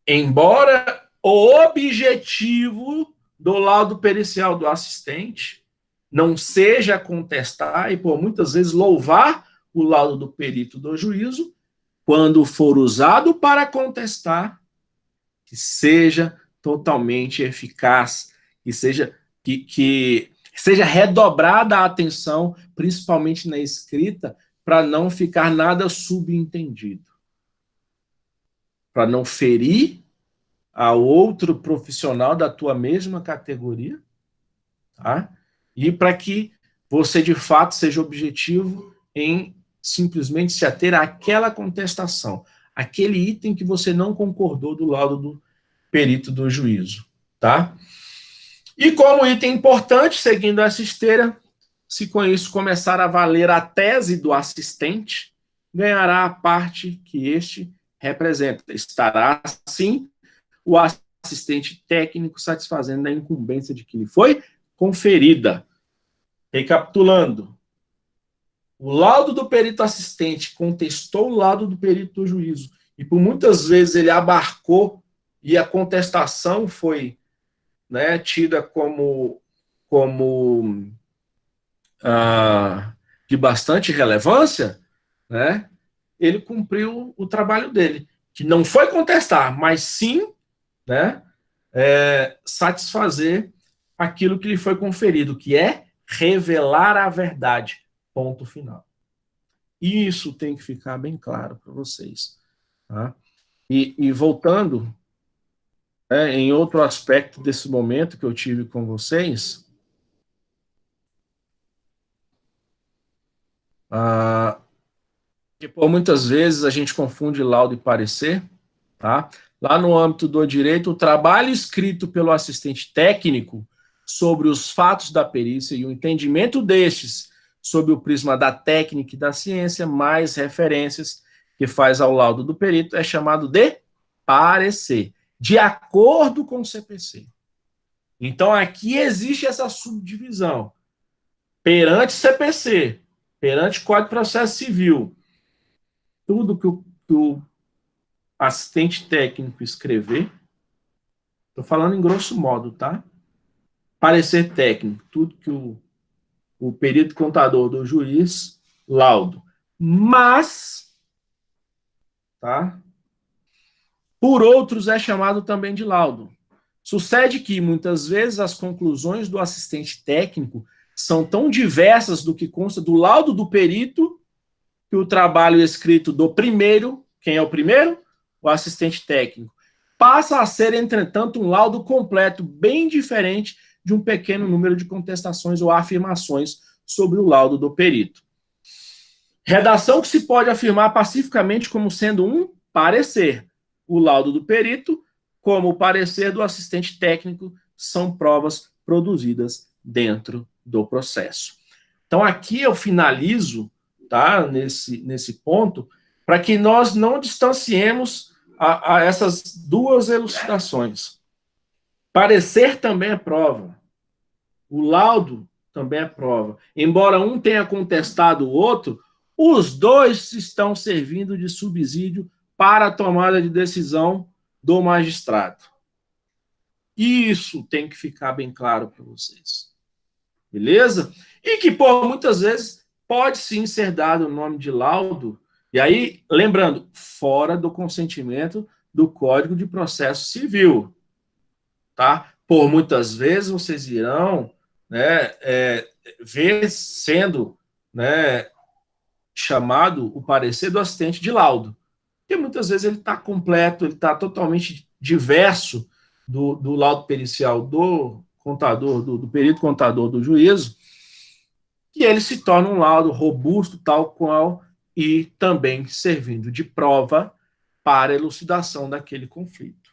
Embora o objetivo do laudo pericial do assistente não seja contestar e, por muitas vezes, louvar o laudo do perito do juízo, quando for usado para contestar, que seja totalmente eficaz, que seja redobrada a atenção, principalmente na escrita, para não ficar nada subentendido, para não ferir a outro profissional da tua mesma categoria, tá? E para que você, de fato, seja objetivo em simplesmente se ater àquela contestação, aquele item que você não concordou do laudo do perito do juízo, tá? E como item importante, seguindo essa esteira, se com isso começar a valer a tese do assistente, ganhará a parte que este representa. Estará, assim, o assistente técnico satisfazendo a incumbência de que lhe foi conferida. Recapitulando, o laudo do perito assistente contestou o laudo do perito do juízo, e por muitas vezes ele abarcou, e a contestação foi, né, tida como de bastante relevância, né, ele cumpriu o trabalho dele, que não foi contestar, mas sim, né, satisfazer aquilo que lhe foi conferido, que é revelar a verdade. Ponto final. Isso tem que ficar bem claro para vocês. Tá? E voltando, em outro aspecto desse momento que eu tive com vocês, que por muitas vezes a gente confunde laudo e parecer, tá? Lá no âmbito do direito, o trabalho escrito pelo assistente técnico sobre os fatos da perícia e o entendimento destes sob o prisma da técnica e da ciência, mais referências que faz ao laudo do perito, é chamado de parecer, de acordo com o CPC. Então, aqui existe essa subdivisão. Perante CPC, perante Código de Processo Civil, tudo que o assistente técnico escrever, estou falando em grosso modo, tá? Parecer técnico, tudo que o perito contador do juiz, laudo. Mas, tá? Por outros é chamado também de laudo. Sucede que, muitas vezes, as conclusões do assistente técnico são tão diversas do que consta do laudo do perito, que o trabalho escrito do primeiro, quem é o primeiro? O assistente técnico, passa a ser, entretanto, um laudo completo, bem diferente de um pequeno número de contestações ou afirmações sobre o laudo do perito. Redação que se pode afirmar pacificamente como sendo um parecer. O laudo do perito, como o parecer do assistente técnico, são provas produzidas dentro do processo. Então, aqui eu finalizo, tá, nesse ponto, para que nós não distanciemos a essas duas elucidações. Parecer também é prova. O laudo também é prova. Embora um tenha contestado o outro, os dois estão servindo de subsídio para a tomada de decisão do magistrado. Isso tem que ficar bem claro para vocês. Beleza? E que, por muitas vezes, pode sim ser dado o nome de laudo, e aí, lembrando, fora do consentimento do Código de Processo Civil. Tá? Por muitas vezes vocês irão, né, ver sendo, né, chamado o parecer do assistente de laudo. Porque muitas vezes ele está completo, ele está totalmente diverso do laudo pericial do contador, do perito contador do juízo, e ele se torna um laudo robusto, tal qual, e também servindo de prova para elucidação daquele conflito.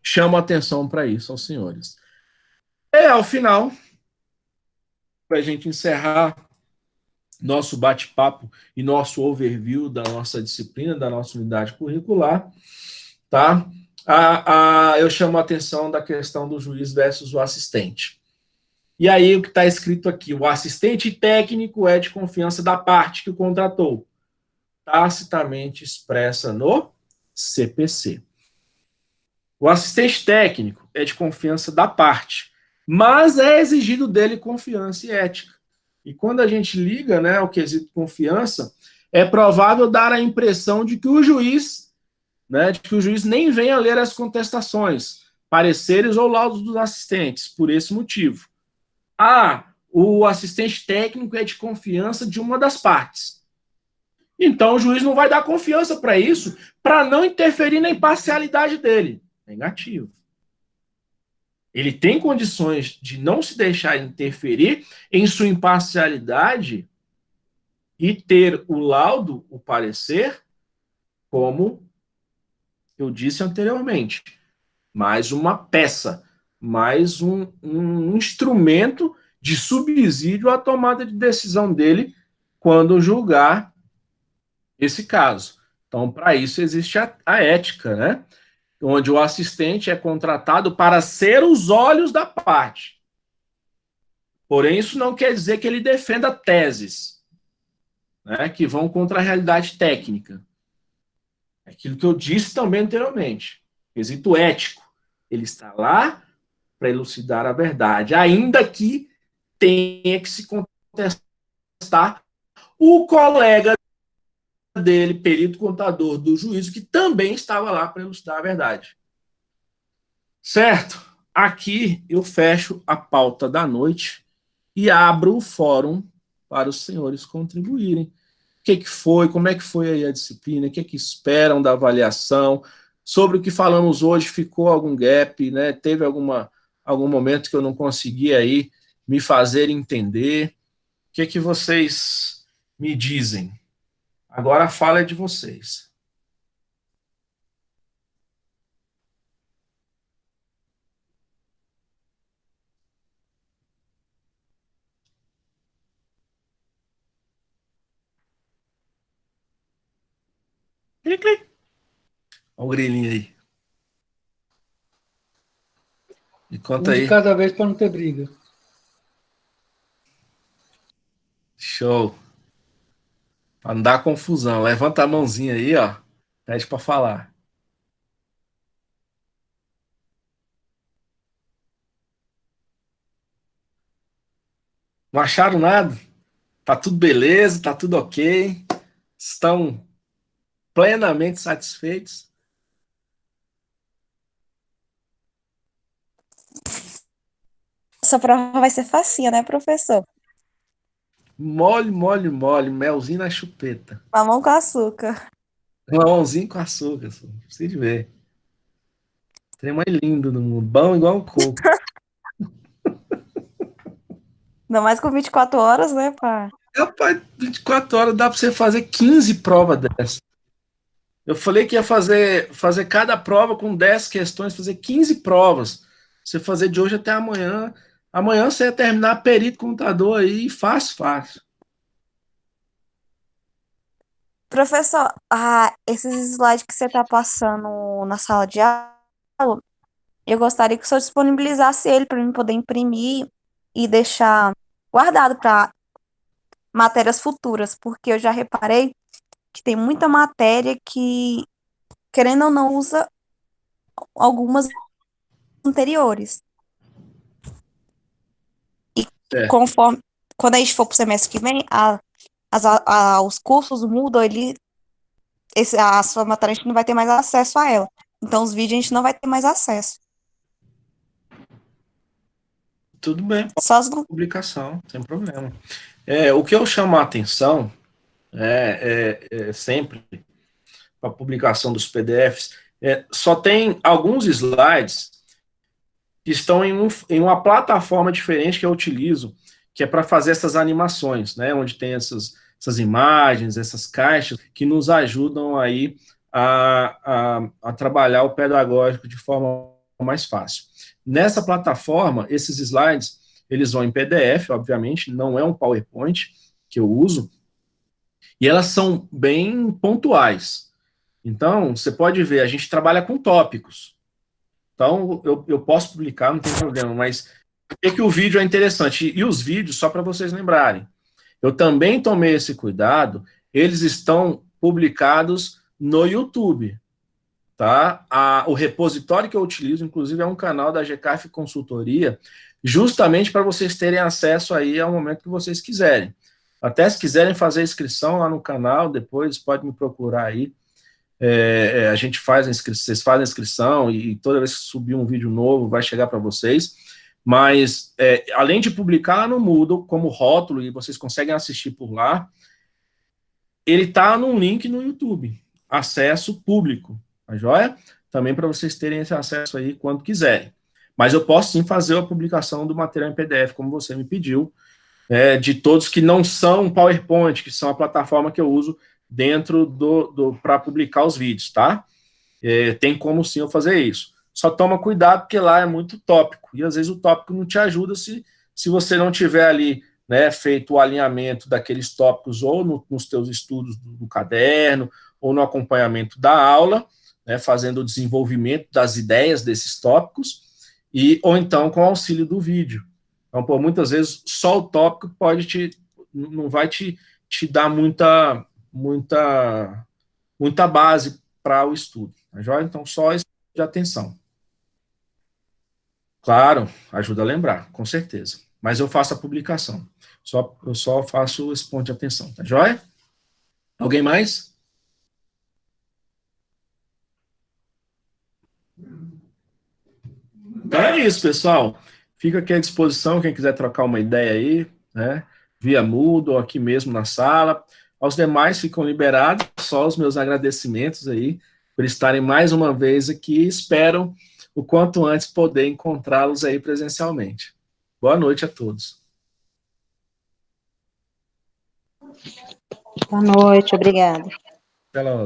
Chamo a atenção para isso aos senhores. E, ao final, para a gente encerrar nosso bate-papo e nosso overview da nossa disciplina, da nossa unidade curricular, tá? Eu chamo a atenção da questão do juiz versus o assistente. E aí, o que está escrito aqui, o assistente técnico é de confiança da parte que o contratou, tacitamente expressa no CPC. O assistente técnico é de confiança da parte, mas é exigido dele confiança e ética. E quando a gente liga, né, ao quesito confiança, é provável dar a impressão de que o juiz, né, de que o juiz nem venha ler as contestações, pareceres ou laudos dos assistentes, por esse motivo. O assistente técnico é de confiança de uma das partes. Então o juiz não vai dar confiança para isso, para não interferir na imparcialidade dele. Negativo. Ele tem condições de não se deixar interferir em sua imparcialidade e ter o laudo, o parecer, como eu disse anteriormente, mais uma peça, mais um instrumento de subsídio à tomada de decisão dele quando julgar esse caso. Então, para isso existe a ética, né? Onde o assistente é contratado para ser os olhos da parte. Porém, isso não quer dizer que ele defenda teses, né, que vão contra a realidade técnica. É aquilo que eu disse também anteriormente. Quesito ético. Ele está lá para elucidar a verdade, ainda que tenha que se contestar o colega dele, perito contador do juízo, que também estava lá para elucidar a verdade. Certo? Aqui eu fecho a pauta da noite e abro o fórum para os senhores contribuírem. O que foi, como é que foi aí a disciplina, o que esperam da avaliação, sobre o que falamos hoje, ficou algum gap, né? Teve algum momento que eu não consegui aí me fazer entender. O que vocês me dizem? Agora a fala é de vocês. Clique. Olha o grilinho aí. Me conta Um de aí. cada vez para não ter briga. Show. Para não dar confusão. Levanta a mãozinha aí, ó. Pede para falar. Não acharam nada? Tá tudo beleza, tá tudo ok. Estão plenamente satisfeitos. Essa prova vai ser facinha, né, professor? Mole, mole, mole. Melzinho na chupeta. Mamão com açúcar. Mamãozinho com açúcar. Precisa de ver. Trem mais lindo do mundo. Bom igual um coco. Ainda mais com 24 horas, né, pá? Rapaz, 24 horas dá para você fazer 15 provas dessas. Eu falei que ia fazer cada prova com 10 questões, fazer 15 provas. Você fazer de hoje até amanhã. Amanhã você ia terminar perito contador aí, fácil. Professor, esses slides que você tá passando na sala de aula, eu gostaria que o senhor disponibilizasse ele para mim poder imprimir e deixar guardado para matérias futuras, porque eu já reparei que tem muita matéria que querendo ou não, usa algumas anteriores. E conforme, quando a gente for pro semestre que vem, os cursos mudam, a sua matéria a gente não vai ter mais acesso a ela. Então, os vídeos a gente não vai ter mais acesso. Tudo bem, Só as do... publicação, sem problema. O que eu chamo a atenção sempre para a publicação dos PDFs, só tem alguns slides que estão em uma plataforma diferente que eu utilizo, que é para fazer essas animações, né, onde tem essas imagens, essas caixas, que nos ajudam aí a trabalhar o pedagógico de forma mais fácil. Nessa plataforma, esses slides, eles vão em PDF, obviamente, não é um PowerPoint que eu uso, e elas são bem pontuais. Então, você pode ver, a gente trabalha com tópicos. Então, eu posso publicar, não tem problema, mas por que o vídeo é interessante? E os vídeos, só para vocês lembrarem, eu também tomei esse cuidado, eles estão publicados no YouTube, tá? O repositório que eu utilizo, inclusive, é um canal da GCAF Consultoria, justamente para vocês terem acesso aí ao momento que vocês quiserem. Até se quiserem fazer inscrição lá no canal, depois pode me procurar aí. A gente faz a inscrição, vocês fazem a inscrição e toda vez que subir um vídeo novo vai chegar para vocês. Mas, além de publicar lá no Moodle, como rótulo, e vocês conseguem assistir por lá, ele está num link no YouTube, acesso público, tá joia? Também para vocês terem esse acesso aí quando quiserem. Mas eu posso sim fazer a publicação do material em PDF, como você me pediu, de todos que não são PowerPoint, que são a plataforma que eu uso dentro para publicar os vídeos, tá? Tem como sim eu fazer isso. Só toma cuidado, porque lá é muito tópico, e às vezes o tópico não te ajuda se você não tiver ali, né, feito o alinhamento daqueles tópicos ou nos teus estudos do caderno, ou no acompanhamento da aula, né, fazendo o desenvolvimento das ideias desses tópicos, ou então com o auxílio do vídeo. Então, muitas vezes, só o tópico não vai te dar muita base para o estudo, tá joia? Então, só esse tipo de atenção. Claro, ajuda a lembrar, com certeza. Mas eu faço a publicação. Eu só faço esse ponto de atenção, tá joia? Alguém mais? Então é isso, pessoal. Fica aqui à disposição, quem quiser trocar uma ideia aí, né? Via Moodle, ou aqui mesmo na sala. Aos demais ficam liberados, só os meus agradecimentos aí por estarem mais uma vez aqui. Espero o quanto antes poder encontrá-los aí presencialmente. Boa noite a todos. Boa noite, obrigada. Até logo.